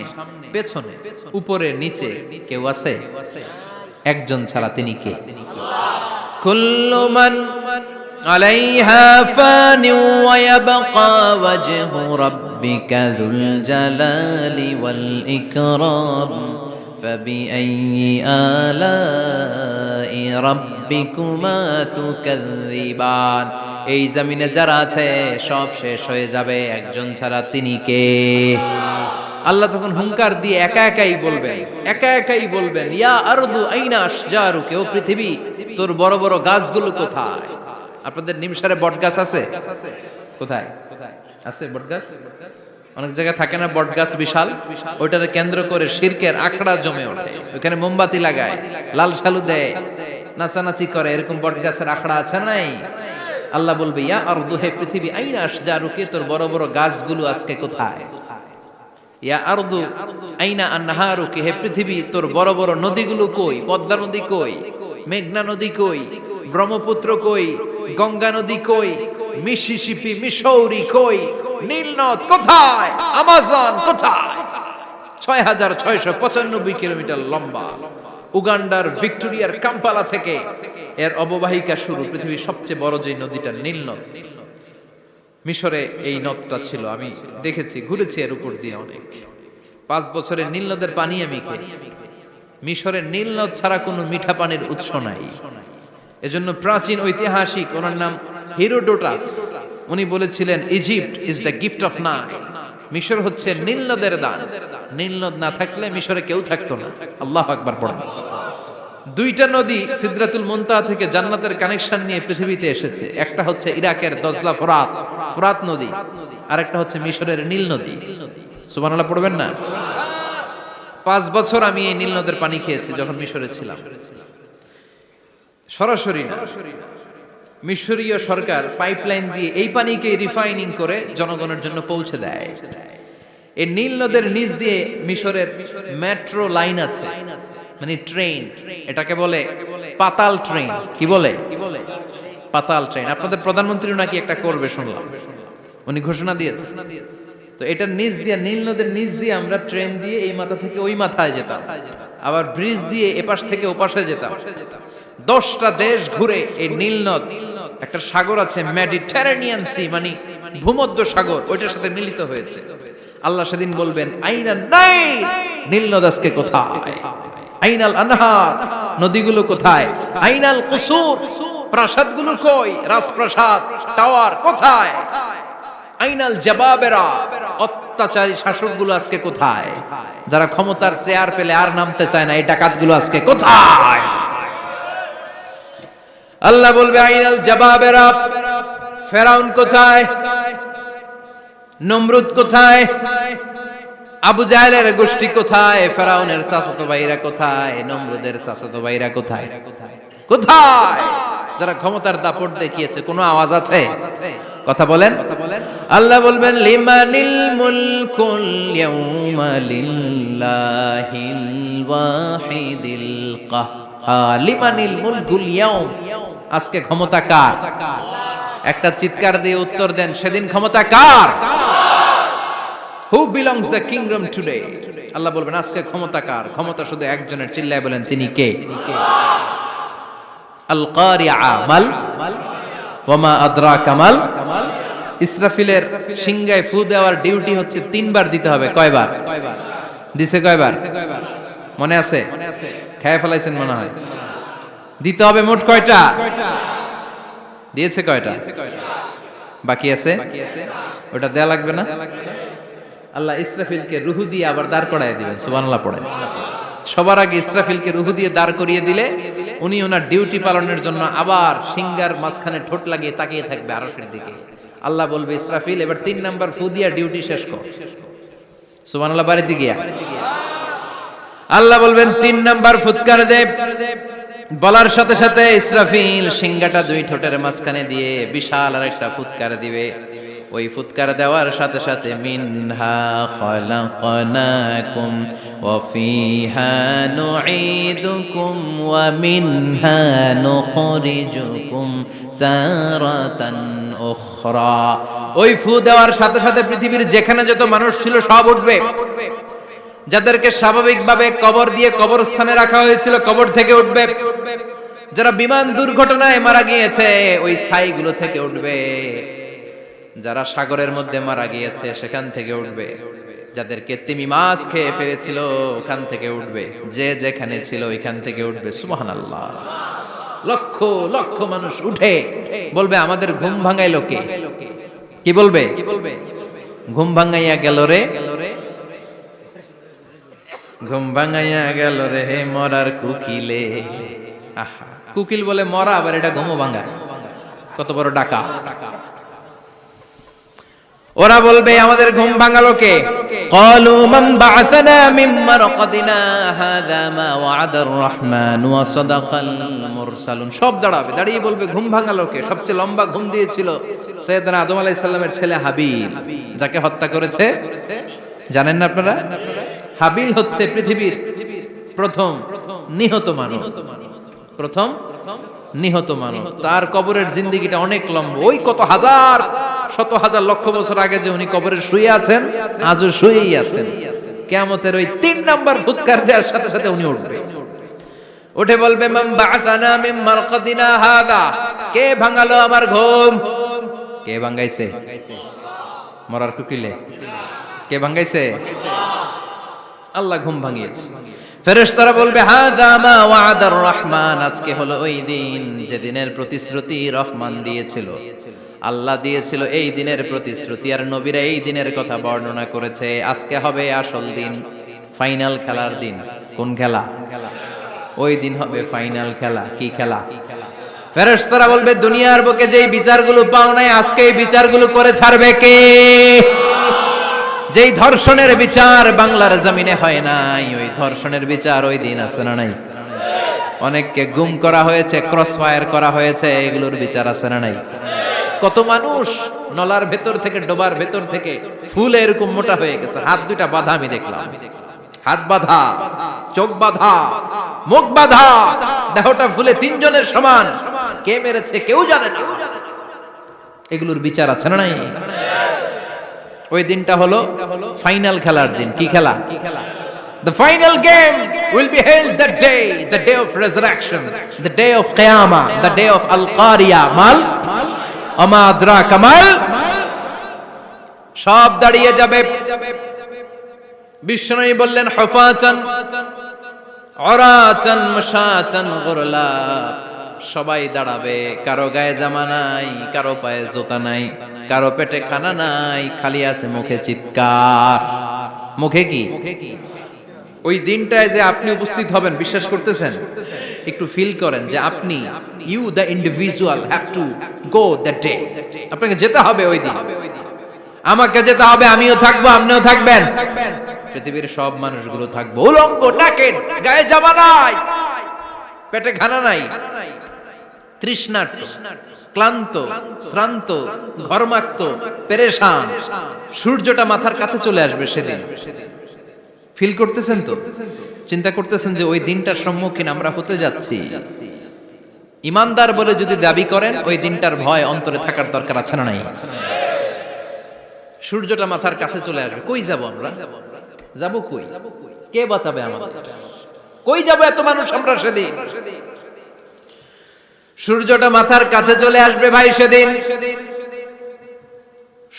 পেছনে উপরে নিচে কেউ আছে? একজন ছাড়া, তিনি কে? কুল্লু মান আলাইহা ফানি ওয়া ইয়াবকা ওয়াজহু রাব্বিকা যুল জালালি ওয়াল ইকরাম ফাবিআইয়ি আলাই রাব্বিকুমা তুকাযযিবান। এই জমিনে যারা আছে সব শেষ হয়ে যাবে, একজন ছাড়া, তিনি কে? আল্লাহ তখন হুঙ্কার দিয়ে একা একাই বলবেন ইয়া আরদু আইনা আশজারুকা, ও পৃথিবী তোর বড় বড় গাছগুলো কোথায়? আপনাদের নিমসারে বট গাছ আছে? কোথায় আছে বট গাছ? অনেক জায়গায় থাকে না বট গাছ বিশাল, ওইটারে কেন্দ্র করে শিরকের আখড়া জমে ওঠে, ওখানে মোমবাতি লাগায়, লাল শালু দেয়, নাচানাচি করে, এরকম বট গাছের আখড়া আছে নাই? আল্লাহ বলবে ইয়া আরদু, হে পৃথিবী, আইনা আশজারুকা, তোর বড় বড় গাছগুলো আজকে কোথায়? ইয়া আরদু আইনা আনহারুকা, হে পৃথিবী তোর বড় বড় নদীগুলো কই? পদ্মা নদী কই? মেঘনা নদী কই? ব্রহ্মপুত্র কই? গঙ্গা নদী কই? মিসিসিপি, মিসৌরি কই? নীল নদ কোথায়? আমাজন কোথায়? ৬৬৯৫ কিলোমিটার লম্বা, উগান্ডার ভিক্টোরিয়ার কাম্পালা থেকে এর অববাহিকা শুরু। পৃথিবীর সবচেয়ে বড় যে নদীটা নীল নদ, মিশরে এই নদটা ছিল। আমি দেখেছি, ঘুরেছি এর উপর দিয়ে অনেক। 5 বছরের নীল নদের পানি আমি খেয়েছি। মিশরের নীল নদ ছাড়া কোনো মিঠা পানির উৎস নাই। এজন্য প্রাচীন ঐতিহাসিক, ওনার নাম হিরোডোটাস, উনি বলেছিলেন Egypt is the gift of Nile, মিশর হচ্ছে নীল নদের দান। নীল নদ না থাকলে মিশরে কেউ থাকতো না। আল্লাহু আকবার পড়েন। দুইটা নদী সিদরাতুল মুনতাহা থেকে জান্নাতের কানেকশন নিয়ে পৃথিবীতে এসেছে। একটা হচ্ছে ইরাকের দজলা ফোরাত নদী, আর একটা হচ্ছে মিশরের নীল নদী। সুবহানাল্লাহ পড়বেন না? 5 বছর আমি এই নীল নদের পানি খেয়েছি যখন মিশরে ছিলাম। সরাসরি না, মিশরীয় সরকার পাইপলাইন দিয়ে এই পানিকে রিফাইনিং করে জনগণের জন্য পৌঁছে দেয়। এই নীল নদের নিচ দিয়ে মিশরের মেট্রো লাইন আছে, মানে ট্রেন, এটাকে বলে পাতাল ট্রেন। কি বলে? পাতাল ট্রেন। আপনাদের প্রধানমন্ত্রী নাকি একটা করবে শুনলাম, উনি ঘোষণা দিয়েছে। তো এটার নিচ দিয়ে, নীল নদের নিচ দিয়ে আমরা ট্রেন দিয়ে এই মাথা থেকে ওই মাথায় যেতাম, আবার ব্রিজ দিয়ে এপাশ থেকে ওপাশে যেতাম। 10টা দেশ ঘুরে এই নীল নদ, একটা সাগর আছে মেডিটেরেনিয়ান সি, মানে ভূমধ্য সাগর, ওইটার সাথে মিলিত হয়েছে। আল্লাহ সেদিন বলবেন আইনা নাই, নীল নদ আজকে কোথায়? আইনাল আনহার, নদীগুলো কোথায়? আইনাল কুসুর, প্রাসাদগুলো কই? রাজপ্রাসাদ, টাওয়ার কোথায়? আইনাল জাবাবেরা, অত্যাচারী শাসকগুলো আজকে কোথায়? যারা ক্ষমতার চেয়ার পেলে আর নামতে চায় না, এই ডাকাতগুলো আজকে কোথায়? আল্লাহ বলবে আইনাল জাবাবেরা, ফেরাউন কোথায়? নমরুদ কোথায়? আবু জাহেলের গোষ্ঠী কোথায়? ফেরাউনের চাচাতো ভাইরা কোথায়? নমরুদের চাচাতো ভাইরা কোথায়? কোথায়? যারা ক্ষমতার দাপট দেখিয়েছে, কোনো আওয়াজ আছে? কথা বলেন। আল্লাহ বলবেন লিমানিল মুলকুল ইয়াউমা লিল্লাহিল ওয়াহিদিল কাহ্হার। লিমানিল মুলকুল ইয়াউম, আজকে ক্ষমতা কার? একটা চিৎকার দিয়ে উত্তর দেন, সেদিন ক্ষমতা কার? Who belongs the kingdom today? আল্লাহ বলবেন আজকে ক্ষমতা কার? ক্ষমতা শুধু একজনের, চিল্লায় বলেন তিনি কে? আল কারিআ মাল ওয়া মা আদরাকা মাল। ইসরাফিলের সিংহায় ফু দেওয়ার ডিউটি হচ্ছে 3 বার দিতে হবে। কয়বার দিছে? কয়বার মনে আছে? খেয়ে ফেলাইছেন মনে হয়। দিতে হবে মোট কয়টা? দিয়েছে কয়টা? বাকি আছে, ওটা দেয়া লাগবে না? আল্লাহ ইসরাফিলকে রূহ দিয়ে আবার দাঁড় করায় দিবেন। সুবহানাল্লাহ পড়েন। সবার আগে ইসরাফিলকে রূহ দিয়ে দাঁড় করিয়ে দিলে উনি ওনার ডিউটি পালনের জন্য আবার সিংহার মাঝখানে ঠোঁট লাগিয়ে তাকিয়ে থাকবে আরশের দিকে। আল্লাহ বলবে ইসরাফিল এবার 3 নাম্বার ফু দিয়া ডিউটি শেষ কর। সুবহানাল্লাহ বাড়িতে গিয়া আল্লাহ বলবেন 3 নাম্বার ফুৎকার দে। বলার সাথে সাথে ইসরাফিল সিংহাটা দুই ঠোঁটের মাঝখানে দিয়ে বিশাল আরেকটা ফুৎকার দিবে। ওই ফুৎকার দেওয়ার সাথে সাথে মিনহা খলাকনাকুম ওয়া ফিহা নুঈদুকুম ওয়া মিনহা নুখরিজুকুম তারাতান উখরা। ওই ফু দেওয়ার সাথে সাথে পৃথিবীর যেখানে যত মানুষ ছিল সব উঠবে। যাদেরকে স্বাভাবিকভাবে কবর দিয়ে কবরস্থানে রাখা হয়েছিল কবর থেকে উঠবে। যারা বিমান দুর্ঘটনায় মারা গিয়েছে ওই ছাইগুলো থেকে উঠবে। যারা সাগরের মধ্যে মারা গিয়েছে সেখান থেকে উঠবে। যাদেরকে তিমি মাছ খেয়ে ফেলেছিল ওখান থেকে উঠবে। যে যেখানে ছিল ওইখান থেকে উঠবে। সুবহানাল্লাহ। লক্ষ লক্ষ মানুষ উঠে বলবে আমাদের ঘুম ভাঙাইলো কে? কি বলবে? ঘুম ভাঙাইয়া গেল রে, ঘুম ভাঙাইয়া গেল রে মরার কুকিলে। আহা, কুকিল বলে মরা, আবার এটা ঘুমো ভাঙা, কত বড় ডাকা। ওরা বলবে আমাদের ঘুম ভাঙালো কে? ক্বালু মান বা'আসানা মিন মারকাদিনা হাযা মা ওয়া'আদার রহমান ওয়া সাদাকাল মুরসালুন। সব দাঁড়াবে, দাঁড়িয়ে বলবে ঘুম ভাঙালো কে? সবচেয়ে লম্বা ঘুম দিয়েছিল সাইয়েদনা আদম আলাইহিস সালামের ছেলে হাবিল, যাকে হত্যা করেছে জানেন না আপনারা? হাবিল হচ্ছে পৃথিবীর প্রথম নিহত মানব, প্রথম নিহত মানব। তার কবরের জিন্দেগিটা অনেক লম্বা। ওই কত হাজার শত হাজার লক্ষ বছর আগে যে উনি কবরে শুয়ে আছেন, আজও শুয়েই আছেন। কিয়ামতের ওই 3 নাম্বার ফুৎকার দেওয়ার সাথে সাথে উনি উঠবে। উঠে বলবে মান বা'আসানা মিন মারকাদিনা হাদা। কে ভাঙালো আমার ঘুম? কে ভাঙাইছে? মরার কুকিলে কে ভাঙাইছে? আল্লাহ ঘুম ভাঙিয়েছে। ফেরেশতারা বলবে হাযা মা ওয়া'আদার রহমান। আজকে হলো ওই দিন যে দিনের প্রতিশ্রুতি রহমান দিয়েছিল, আল্লাহ দিয়েছিল। এই দিনের প্রতিশ্রুতি আর নবীরা এই দিনের কথা বর্ণনা করেছে। আজকে হবে আসল দিন, ফাইনাল খেলার দিন। কোন খেলা? ওই দিন হবে ফাইনাল খেলা। কি খেলা? ফেরেশতারা বলবে দুনিয়ার বুকে যেই বিচারগুলো পাও নাই আজকে এই বিচারগুলো করে ছাড়বে কে? যেই ধর্ষণের বিচার বাংলার জমিনে হয় নাই, ওই ধর্ষণের বিচার ওই দিন আছে না নাই? অনেককে গুম করা হয়েছে, ক্রস ফায়ার করা হয়েছে, এগুলোর বিচার আছে না নাই? কত মানুষ নলার ভেতর থেকে, ডোবার ভেতর থেকে ফুল এরকম মোটা হয়ে গেছে, হাত দুইটা বাঁধা। আমি দেখলাম হাত বাঁধা, চোখ বাঁধা, মুখ বাঁধা, দেহটা ফুলে 3 জনের সমান। কে মেরেছে কেউ জানে না। এগুলোর বিচার আছে না নাই? ওই দিনটা হলো ফাইনাল খেলার দিন। কি খেলা? The final game will be held that day, the day of resurrection, the day of Qiyamah, the day of Al-Qariya. Mal আমা আদরাকা মাল। সব দাঁড়িয়ে যাবে। বিষ্ণু বললেন হুফাতান উরাতান মুশাতান গুরলা। সবাই দাঁড়াবে, কারো গায়ে জামা নাই, কারো পায়ে জুতা নাই, কারো পেটে খানা নাই, খালি আছে মুখে চিৎকার। মুখে কি? ওই দিনটায় যে আপনি উপস্থিত হবেন, বিশ্বাস করতেছেন? একটু ফিল করেন যে আপনি, you the individual have to go that day. আপনাকে যেতে হবে ওই দিন, আমাকে যেতে হবে। আমিও থাকবো, আপনিও থাকবেন, পৃথিবীর সব মানুষগুলো থাকবো উলঙ্গ, নাকেড, গায়ে জামা নাই, পেটে খানা নাই, তৃষ্ণার্ত, ক্লান্ত, শ্রান্ত, ঘর্মাক্ত, পেরেশান। সূর্যটা মাথার কাছে চলে আসবে সেদিন। ফিল করতেছেন তো? চিন্তা করতেছেন যে ওই দিনটার সম্মুখীন আমরা হতে যাচ্ছি। ইমানদার বলে যদি দাবি করেন, ওই দিনটার ভয় অন্তরে থাকার দরকার আছে না নাই? সূর্যটা মাথার কাছে চলে আসবে। কই যাব আমরা? যাব কই? কে বাঁচাবে আমাদের? কই যাব এত মানুষ আমরা সেদিন? সূর্যটা মাথার কাছে চলে আসবে ভাই সেদিন।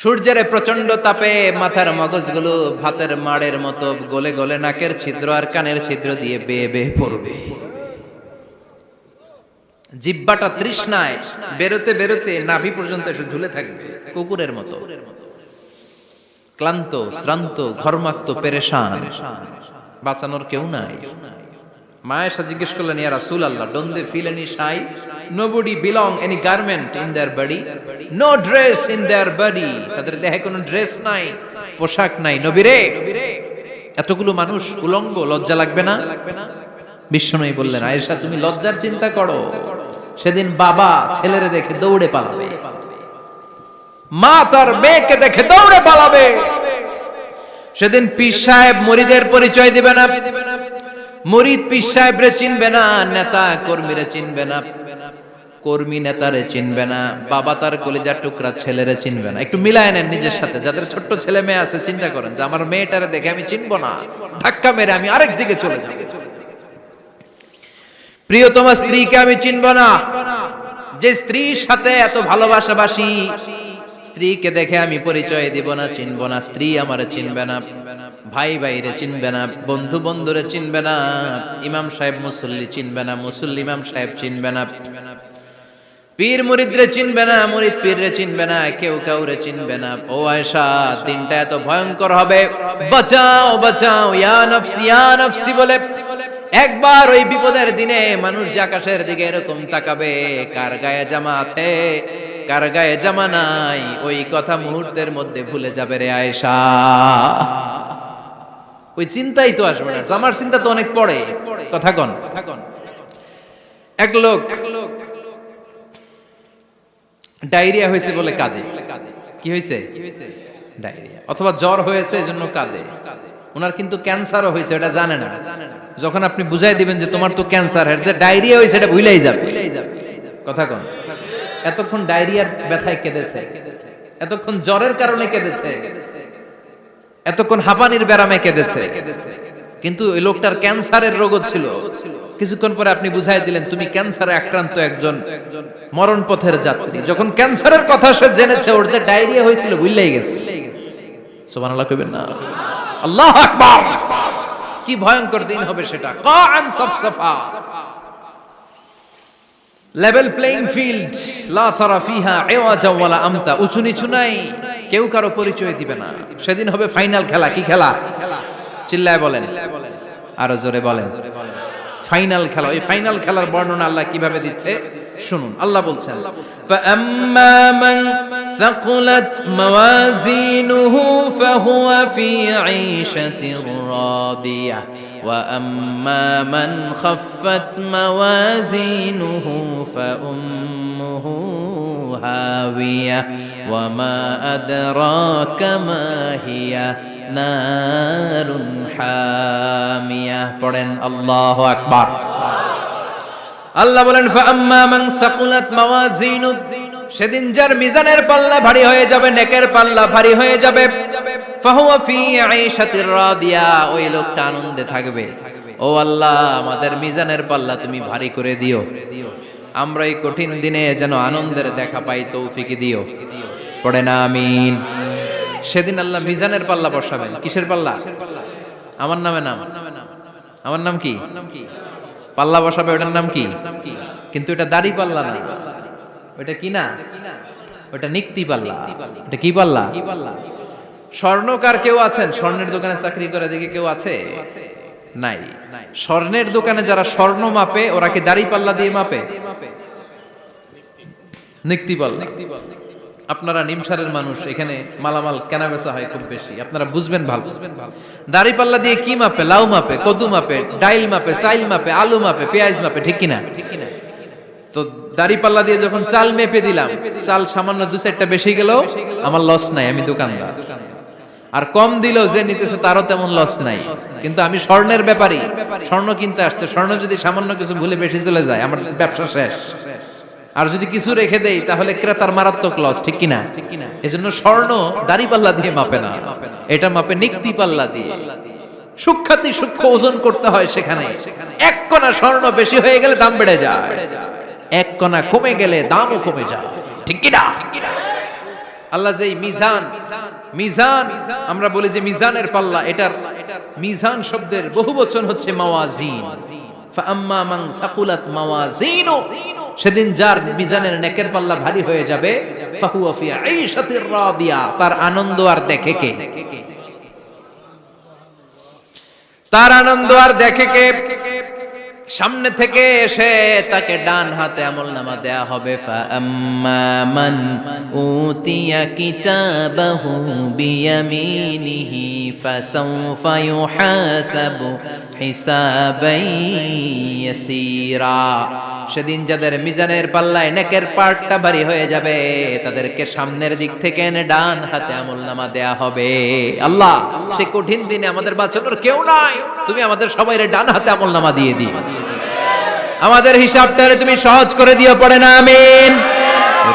সূর্যের প্রচন্ড তাপে মাথার মগজগুলো ভাতের মাড়ের মতো গলে গলে নাকের ছিদ্র আর কানের ছিদ্র দিয়ে বেয়ে বেয়ে পড়বে। জিহ্বাটা তৃষ্ণায় বেরোতে বেরোতে নাভি পর্যন্ত এসে ঝুলে থাকবে কুকুরের মতো। ক্লান্ত, শ্রান্ত, ঘর্মাক্ত, পেরেশান, বাঁচানোর কেউ নাই। মায়েশা জিজ্ঞেস করলেন, ইয়া রাসূলুল্লাহ, don't they feel any shy? Nobody belong any garment in their body, no dress in their body. তাদের দেহে কোনো ড্রেস নাই, পোশাক নাই, নবীরে এতগুলো মানুষ উলঙ্গ, লজ্জা লাগবে না? বিশ্বনবী বললেন, আয়েশা তুমি লজ্জার চিন্তা করো, সেদিন বাবা ছেলেরে দেখে দৌড়ে পালাবে, মা তার মেয়েকে দেখে দৌড়ে পালাবে, সেদিন পীর সাহেব মুরিদের পরিচয় দিবে না, মুরিদ পীর সাহেবরে চিনবে না, নেতা কর্মীরে চিনবে না, কর্মী নেতারে চিনবে না, বাবা তার কলিজার টুকরা ছেলেরে চিনবে না। একটু মিলায় নেন নিজের সাথে, যাদের ছোট্ট ছেলে মেয়ে আছে চিন্তা করেন যে আমার মেয়েটারে দেখে আমি চিনবো না, ধাক্কা মেরে আমি আরেক দিকে চলে যাব। প্রিয়তমা স্ত্রীকে আমি চিনবো না, যে স্ত্রীর সাথে এত ভালোবাসাবাসি, স্ত্রীকে দেখে আমি পরিচয় দিব না, চিনবো না, স্ত্রী আমারে চিনবে না, ভাই ভাইরে চিনবে না, বন্ধু বন্ধুরে চিনবে না, ইমাম সাহেব মুসল্লি চিনবে না, মুসল্লি ইমাম সাহেব চিনবে না, পীর মুরিদরে চিনবে না, মুরিদ পীররে চিনবে না, কেউ কাউরে চিনবে না। ও আয়েশা, দিনটা এত ভয়ঙ্কর হবে, বাঁচাও বাঁচাও ইয়া নফসি বলে একবার ওই বিপদের দিনে মানুষ যে আকাশের দিকে এরকম তাকাবে, কার গায়ে জামা আছে কার গায়ে জামা নাই, ওই কথা মুহূর্তের মধ্যে ভুলে যাবে রে আয়েশা। ওই চিন্তাই তো আসবে না, জামার চিন্তা তো অনেক পরে। কথা কন, এক লোক ডায়রিয়া হয়েছে বলে কাঁদে। কি হয়েছে? ডায়রিয়া, অথবা জ্বর হয়েছে এজন্য কাঁদে। ওনার কিন্তু ক্যান্সারও হয়েছে, এটা জানে না। যখন আপনি বুঝাই দিবেন যে তোমার তো ক্যান্সার, যে ডায়রিয়া হয়েছে এটা ভুলেই যাবে। কথা কন, এতক্ষণ ডায়রিয়ার ব্যথায় কেঁদেছে, এতক্ষণ জ্বরের কারণে কেঁদেছে, এতক্ষণ হাঁপানির ব্যারামে কেঁদেছে, কিন্তু ওই লোকটার ক্যান্সারের রোগও ছিল। কিছুক্ষণ পরে আপনি বুঝাই দিলেন তুমি ক্যান্সারে আক্রান্ত একজন মরণ পথের যাত্রী। যখন ক্যান্সারের কথা সে জেনেছে, ওর যে ডায়রিয়া হয়েছিল ভুলেই গেছে। সুবহানাল্লাহ কইবেন না? আল্লাহু আকবার। কি ভয়ঙ্কর দিন হবে সেটা। কাআন সাফসাফা, লেভেল প্লেইং ফিল্ড, লা তারা ফিহা ইওয়াজা ওয়ালা আমতা, উঁচু নিচু নাই, কেউ কারো পরিচয় দিবে না। সেদিন হবে ফাইনাল খেলা। কি খেলা? চিল্লায় বলেন, আরো জোরে বলেন, ফাইনাল খেলা। ওই ফাইনাল খেলার বর্ণনা আল্লাহ কিভাবে দিচ্ছে শুনুন। আল্লাহ বলছেন, ফাআম্মা মান সাকুলাত মাওয়াজিনুহু ফাহুয়া ফি ঈশাতির রাদিয়াহ ওয়া আম্মা মান খাফফাত মাওয়াজিনুহু ফাউম্মুহু হাওিয়াহ ওয়া মা আদরাকা মা হিয়া নারুন হামিয়া। পড়েন আল্লাহু আকবার। আল্লাহ বলেন, ফাআম্মা মান সাকুলাত মাওয়াজিনু, সেদিন যার মিজানের পাল্লা ভারী হয়ে যাবে, নেকের পাল্লা ভারী হয়ে যাবে, ফাহুয়া ফি ঈশাতির রাদিয়া, ওই লোকটা আনন্দে থাকবে। ও আল্লাহ, আমাদের মিজানের পাল্লা তুমি ভারী করে দিও, আমরা এই কঠিন দিনে যেন আনন্দের দেখা পাই, তৌফিক দিও। পড়েন আমিন। সেদিন আল্লাহ মিজানের পাল্লা বসাবেন। কিসের পাল্লা? আমার নামে নাম, আমার নাম কি? পাল্লা বসাবে, ওটার নাম কি? কিন্তু এটা দাড়ি পাল্লা না, ওটা কি না, ওটা নিক্তি পাল্লা। এটা কি পাল্লা? স্বর্ণকার কেউ আছেন? স্বর্ণের দোকানে চাকরি করে দেখে কেউ আছে? নাই। স্বর্ণের দোকানে যারা স্বর্ণ মাপে, ওরা কি দাড়ি পাল্লা দিয়ে মাপে? নিক্তি পাল্লা। আপনারা নিমসারের মানুষ, এখানে মালামাল কেনা বেচা হয় খুব বেশি, আপনারা বুঝবেন ভালো। দাড়ি পাল্লা দিয়ে কি মাপে? লাউ মাপে, কদু মাপে, ডাইল মাপে, চাইল মাপে, আলু মাপে, পেঁয়াজ মাপে, ঠিক কিনা? তো দাড়ি পাল্লা দিয়ে যখন চাল মেপে দিলাম, চাল সামান্য দু চারটা বেশি গেল, আমার লস নাই, আমি দোকানদার। আর কম দিল যে নিতেছে তারও তেমন লস নাই। কিন্তু আমি স্বর্ণের ব্যাপারী, স্বর্ণ কিনতে আসছে, স্বর্ণ যদি সামান্য কিছু ভুলে বেশি চলে যায়, আমার ব্যবসা শেষ। আর যদি কিছু রেখে দেই তাহলে ক্রেতার মারাত্মক লস, ঠিক কিনা? এজন্য স্বর্ণ দাড়ি পাল্লা দিয়ে মাপে না, এটা মাপে নিক্তি পাল্লা দিয়ে। সূক্ষ্মাতি সূক্ষ্ম ওজন করতে হয় সেখানে। এক কণা স্বর্ণ বেশি হয়ে গেলে দাম বেড়ে যায়, এক কণা কমে গেলে দামও কমে যায়, ঠিক কিনা? আল্লাহ যে মিজান, মিজান আমরা বলি যে মিজানের পাল্লা, এটার মিজান শব্দের বহুবচন হচ্ছে মাওয়াজিন। ফাআম্মা মান সাকুলাত মাওয়াজিনু, সেদিন যার মিজানের নেকের পাল্লা ভারী হয়ে যাবে, ফাহুয়া ফি ঈশাতির রাদিয়া, তার আনন্দ আর দেখে কে? তার আনন্দ আর দেখে কে? সামনে থেকে এসে তাকে ডান হাতে আমলনামা দেয়া হবে। ফাআম্মা মান উতিয়া কিতাবাহু বিয়ামিনিহি ফাসাউফা ইউহাসাবু হিসাবান ইয়াসীরা। সেদিন যাদের মিজানের পাল্লায় নেকের পার্টটা ভারী হয়ে যাবে তাদেরকে সামনের দিক থেকে এনে ডান হাতে আমলনামা দেয়া হবে। আল্লাহ, সেই কঠিন দিনে আমাদের বাঁচানোর কেউ নাই, তুমি আমাদের সবাইরে ডান হাতে আমলনামা দিয়ে দিও, আমাদের হিসাবটা তুমি সহজ করে দিও, পড়ে না আমিন।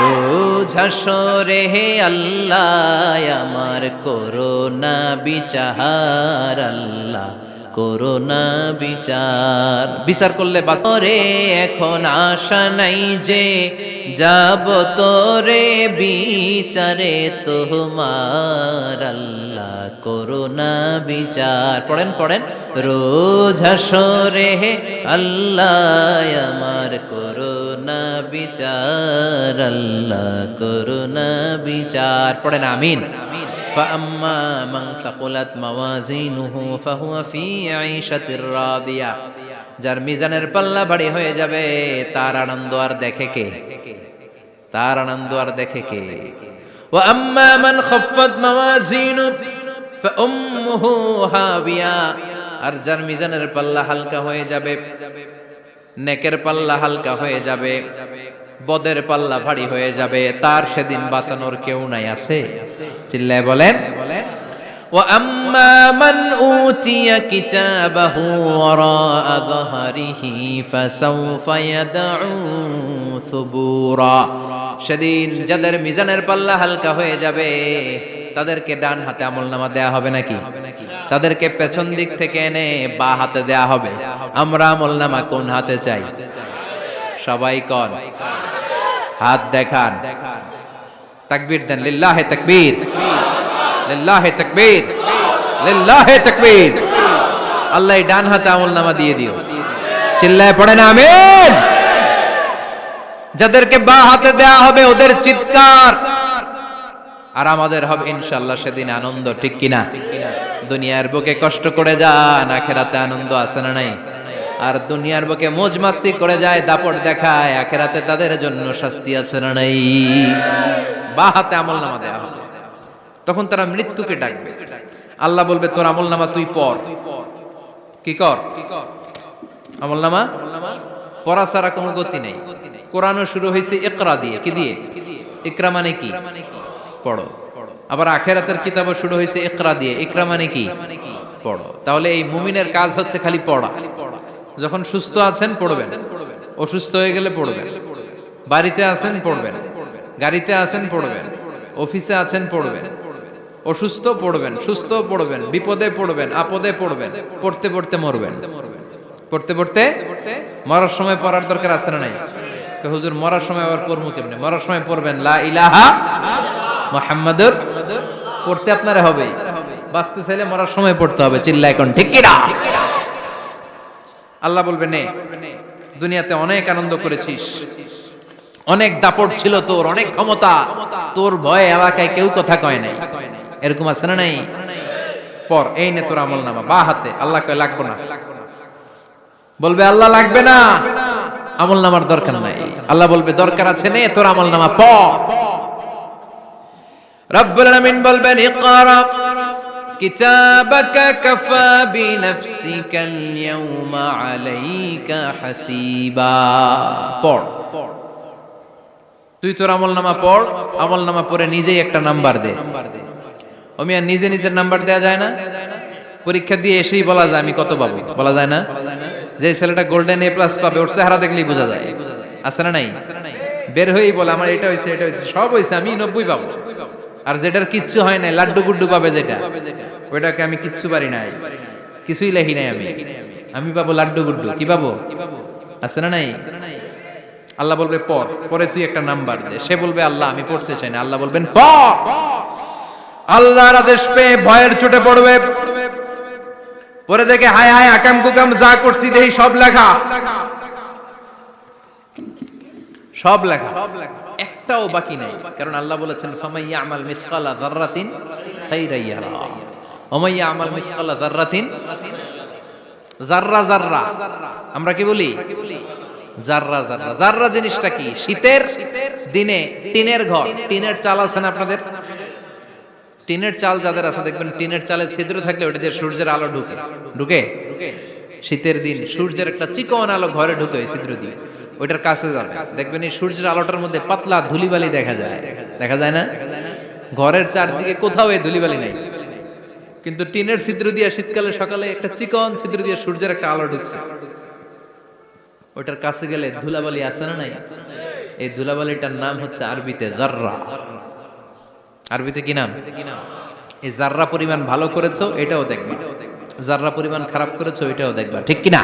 রোজ হাসরে হে আল্লাহ আমার করোনা বিচার, আল্লাহ করোনা বিচার। বিচার করলে বাসরে এখন আশা নাই যে যাব তোরে বিচারে তোমার, আল্লাহ করোনা বিচার। পড়েন পড়েন, রোজ হাসরে হে আল্লাহ আমার করোনা বিচার, আল্লাহ করোনা বিচার। পড়েন আমিন। فأما من ثقلت موازينه فهو في عيشة راضية। যার মিজানের পাল্লা ভারী হয়ে যাবে তার আনন্দ আর দেখে কে? তার আনন্দ আর দেখে কে? وأما من خفت موازينه فأمه هاوية। আর যার মিজানের পাল্লা হালকা হয়ে যাবে, নেকের পাল্লা হালকা হয়ে যাবে, বদের পাল্লা ভারী হয়ে যাবে, তার সেদিন বাঁচানোর কেউ নাই। আছে? চিল্লায় বলেন। وَأَمَّا مَنْ أُوتِيَ كِتَابَهُ وَرَاءَ ظَهْرِهِ فَسَوْفَ يَدْعُو ثُبُورًا। সেদিন যাদের মিজানের পাল্লা হালকা হয়ে যাবে তাদেরকে ডান হাতে আমলনামা দেয়া হবে নাকি? তাদেরকে পেছন দিক থেকে এনে বা হাতে দেয়া হবে। আমরা আমলনামা কোন হাতে চাই? সবাই কোন হাত দেখান, তাকবীর দেন, লিল্লাহে তাকবীর, লিল্লাহে তাকবীর, লিল্লাহে তাকবীর। আল্লাহ ডান হাতে আমলনামা দিয়ে দিও, চিল্লায় পড়েন আমিন। যাদেরকে বা হাতে দেয়া হবে ওদের চিৎকার আর আমাদের হবে ইনশাআল্লাহ সেদিন আনন্দ, ঠিক কিনা? দুনিয়ার বুকে কষ্ট করে যান, আখিরাতে আনন্দ আছে না নাই? আর দুনিয়ার বুকে মौज মাস্তি করে যায়, দাপট দেখায়, আখিরাতে তাদের জন্য শাস্তি আছে না নাই? বা হাতে আমলনামা দেয়া হবে। তখন তারা মৃত্যুকে ডাকবে, আল্লাহ বলবে তোর আমলনামা তুই পড়। কি কর? আমলনামা পড়া ছাড়া কোনো গতি নেই। কোরআনও শুরু হয়েছে ইকরা দিয়ে। কি দিয়ে? ইকরা মানে কি? পড়ো। আবার আখিরাতের কিতাবও শুরু হয়েছে ইকরা দিয়ে। ইকরা মানে কি? পড়ো। তাহলে এই মুমিনের কাজ হচ্ছে খালি পড়া। যখন সুস্থ আছেন পড়বেন, অসুস্থ হয়ে গেলে পড়বেন, বাড়িতে আছেন পড়বেন, গাড়িতে আছেন পড়বেন, অফিসে আছেন পড়বেন, অসুস্থ পড়বেন, সুস্থ পড়বেন, বিপদে পড়বেন, আপদে পড়বেন, পড়তে পড়তে মরবেন। পড়তে পড়তে মরার সময় পড়ার দরকার আছে না নাই? হুজুর মরার সময় আবার পড়বো কেমনে? মরার সময় পড়বেন লা ইলাহা মুহাম্মাদুর, পড়তে আপনারা হবে। বাঁচতে চাইলে মরার সময় পড়তে হবে, চিল্লা এখন ঠিক কিনা? আল্লাহ বলবে নে, দুনিয়াতে অনেক আনন্দ করেছিস, অনেক দাপট ছিল তোর, অনেক ক্ষমতা, তোর ভয়ে এলাকায় কেউ কথা কয় নাই। এরকম আছে না নাই? পর এই নে তোর আমলনামা বা হাতে। আল্লাহ কয় লাগবে না। বলবে আল্লাহ লাগবে না, আমলনামার দরকার নাই। আল্লাহ বলবে দরকার আছে, নে তোর আমলনামা পড়। রব্বুল আলামিন বলবেন ইকরা কিতাবাকা কাফা বিনাফসিকাল ইয়াউমা আলাইকা হাসিবা। পড়, তুই তোর আমলনামা পড়। আমলনামা পড়ে নিজেই একটা নাম্বার দে। আমি আর নিজে নিজের নাম্বার দেয়া যায় না? পরীক্ষা দিয়ে এসেই বলা যায় আমি কত পাবো? বলা যায় না? যে ছেলেটা গোল্ডেন এ প্লাস পাবে ওর চেহারা দেখলেই বোঝা যায়, আছে না নাই? বের হয়েই বলে আমার এটা হয়েছে, এটা হয়েছে, সব হয়েছে, আমি 90 পাবো। আর যেটার কিচ্ছু হয় নাই, লাড্ডু গুড্ডু পাবে যেটা, ওইটাকে আমি কিচ্ছু পারি নাই, কিছুই লেখি নাই, আমি পাবো লাড্ডু গুড্ডু। কি পাবো? আছে না নাই? আল্লাহ বলবে পড়, পরে তুই একটা নাম্বার দে। সে বলবে আল্লাহ আমি পড়তে চাই না। আল্লাহ বলবেন পড়। আল্লাহর আদেশ পেয়ে ভয়ের চোটে পড়বে, পরে দেখে হায় হায় আকাম কুকাম যা করছি দেখি সব লেখা, সব লেখা, একটাও বাকি নাই। কারণ আল্লাহ বলেছেন ফামাইয়া আমাল মিসকালা যাররাতিন খাইরান ইয়ারা ওয়া মাইয়া আমাল মিসকালা যাররাতিন জাররা জাররা, আমরা কি বলি? জাররা জাররা। জাররা জিনিসটা কি? শীতের দিনে টিনের ঘর, টিনের চাল আছে না আপনাদের? টিনের চাল যাদের আছে দেখবেন টিনের চালে ছিদ্র থাকলে ওটা দিয়ে সূর্যের আলো ঢুকে ঢুকে শীতের দিন সূর্যের একটা চিকন আলো ঘরে ঢুকে ওই ছিদ্র দিয়ে, ওইটার কাছে যাবে দেখবেন এই সূর্যের আলোটার মধ্যে পাতলা ধুলিবালি দেখা যায়, দেখা যায় না? ঘরের চারদিকে কোথাও এই ধুলিবালি নাই, কিন্তু টিনের ছিদ্র দিয়ে শীতকালে সকালে একটা চিকন ছিদ্র দিয়ে সূর্যের একটা আলো ঢুকছে, ওটার কাছে গেলে ধুলাবালি আছে না নাই? এই ধুলাবালিটার নাম হচ্ছে আরবিতে জাররা। আরবিতে কি নাম? এই জাররা পরিমাণ ভালো করেছো এটাও দেখবা, জাররা পরিমাণ খারাপ করেছো এটাও দেখবা, ঠিক কিনা?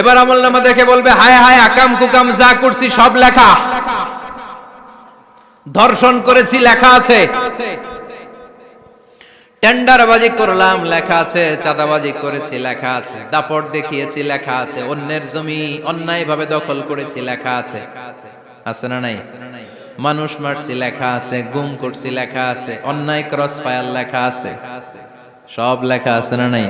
এবার আমলনামা দেখে বলবে হায় হায় আকাম কুকাম যা করছি সব লেখা, ধর্ষণ করেছি লেখা আছে, টেন্ডারবাজি করলাম লেখা আছে, চাঁদাবাজি করেছি লেখা আছে, দাপট দেখিয়েছি লেখা আছে, অন্যের জমি অন্যায়ভাবে দখল করেছি লেখা আছে, আছে না নাই? মানুষ মারছি লেখা আছে, গুম করছি লেখা আছে, অন্যায় ক্রস ফায়ার লেখা আছে, সব লেখা আছে না নাই?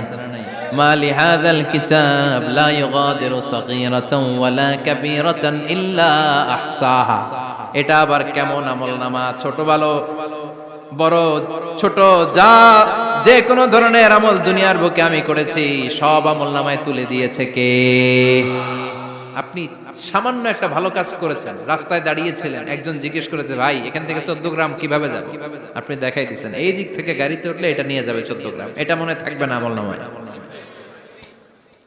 মালি হাযাল কিতাব লা ইউগাদিরু সাগীরাতান ওয়ালা কাবীরাতান ইল্লা আহসাহা। এটা আবার কেমন আমলনামা? ছোট ভালো বড় ছোট যা যে কোনো ধরনের আমল দুনিয়ার বুকে আমি করেছি সব আমলনামায় তুলে দিয়েছে কে? আপনি সামান্য একটা ভালো কাজ করেছেন, রাস্তায় দাঁড়িয়েছিলেন, একজন জিজ্ঞেস করেছে ভাই এখান থেকে 14 গ্রাম কিভাবে যাবে, আপনি দেখাই দিচ্ছেন এই দিক থেকে গাড়িতে উঠলে এটা নিয়ে যাবে 14 গ্রাম, এটা মনে থাকবে না আমলনামায়?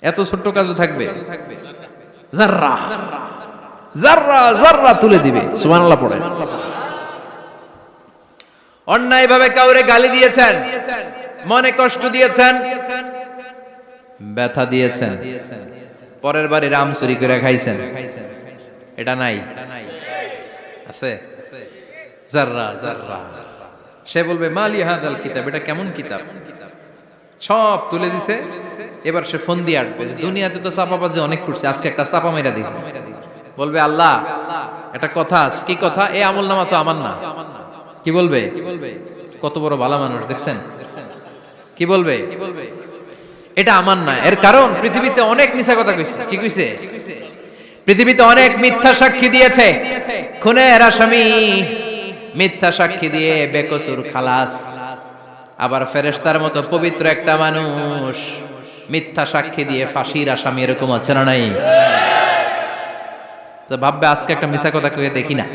এত ছোট্ট কাজও থাকবে? জাররা জাররা জাররা তুলে দিবে। সুবহানাল্লাহ পড়ে। অন্যায়ভাবে কাউরে গালি দিয়েছেন, মনে কষ্ট দিয়েছেন, ব্যথা দিয়েছেন, পরের বাড়ি রাম চুরি করে খাইছেন, এটা নাই? আছে? জাররা জাররা। সে বলবে মালি হাযাল কিতাব, এটা কেমন কিতাব? সব তুলে দিছে। এবার সে ফোন দিয়ে আসবে, দুনিয়াতে তো চাপাবাজি অনেক করছে, আজকে একটা চাপা মেরা দিই। বলবে আল্লাহ একটা কথা আছে। কি কথা? এই আমলনামা তো আমার না। কি বলবে? কত বড় ভালো মানুষ দেখছেন? কি বলবে? এটা আমার না। এর কারণ পৃথিবীতে অনেক মিথ্যা কথা কইছে। কি কইছে? পৃথিবীতে অনেক মিথ্যা সাক্ষী দিয়েছে, খুনের আসামি মিথ্যা সাক্ষী দিয়ে বেকসুর খালাস। আবার ফেরেশতার মতো পবিত্র একটা মানুষ মিথ্যা সাক্ষী দিয়ে ফাঁসির আসামি, এরকম আছে না নাই? তো ভাববে আজকে একটা মিথ্যা কথা কয়ে দেখি না,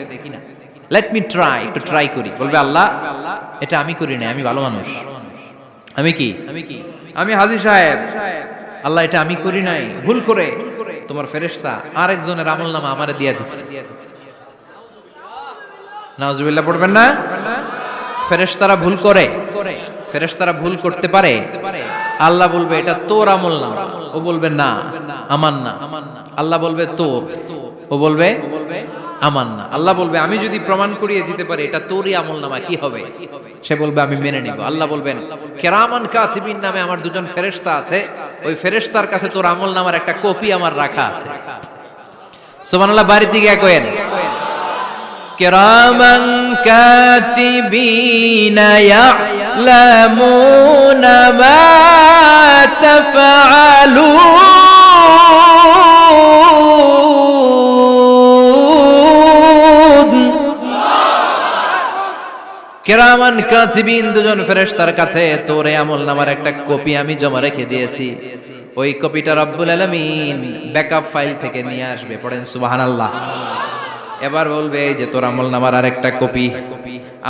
লেট মি ট্রাই, একটু ট্রাই করি। বলবে আল্লাহ এটা আমি করি না, আমি ভালো মানুষ। আমি কি? আমি হাজী সাহেব। আল্লাহ এটা আমি করি নাই, ভুল করে তোমার ফেরেশতা আরেকজনের আমলনামা আমারে দিয়ে দিছে। নাউজুবিল্লাহ পড়বেন না? ফেরেশতারা ভুল করে, ফেরেশতারা ভুল করতে পারে। আল্লাহ বলবে এটা তোর আমলনামা, ও বলবে না আমার না। আল্লাহ বলবে তোর, ও বলবে আমার না। আল্লাহ বলবে আমি যদি প্রমাণ করিয়ে দিতে পারি এটা তোরই আমলনামা, কি হবে? সে বলবে আমি মেনে নিব। আল্লাহ বলবেন কিরামান কাতিবিন নামে আমার দুজন ফেরেশতা আছে, ওই ফেরেশতার কাছে তোর আমলনামার একটা কপি আমার রাখা আছে। সুবহানাল্লাহ। বাড়িতে গিয়ে কয়েন কিরামান কাতিবিনা ইয়ালামুনা মা তাফআলুন। কিরামান কাতিবিন দুজন ফেরেশতার কাছে তোর আমলনামার একটা কপি আমি জমা রেখে দিয়েছি। ওই কপিটা রব্বুল আলামিন ব্যাকআপ ফাইল থেকে নিয়ে আসবে। পড়েন সুবহানাল্লাহ। এবার বলবে এই যে তোর আমলনামার আরেকটা কপি,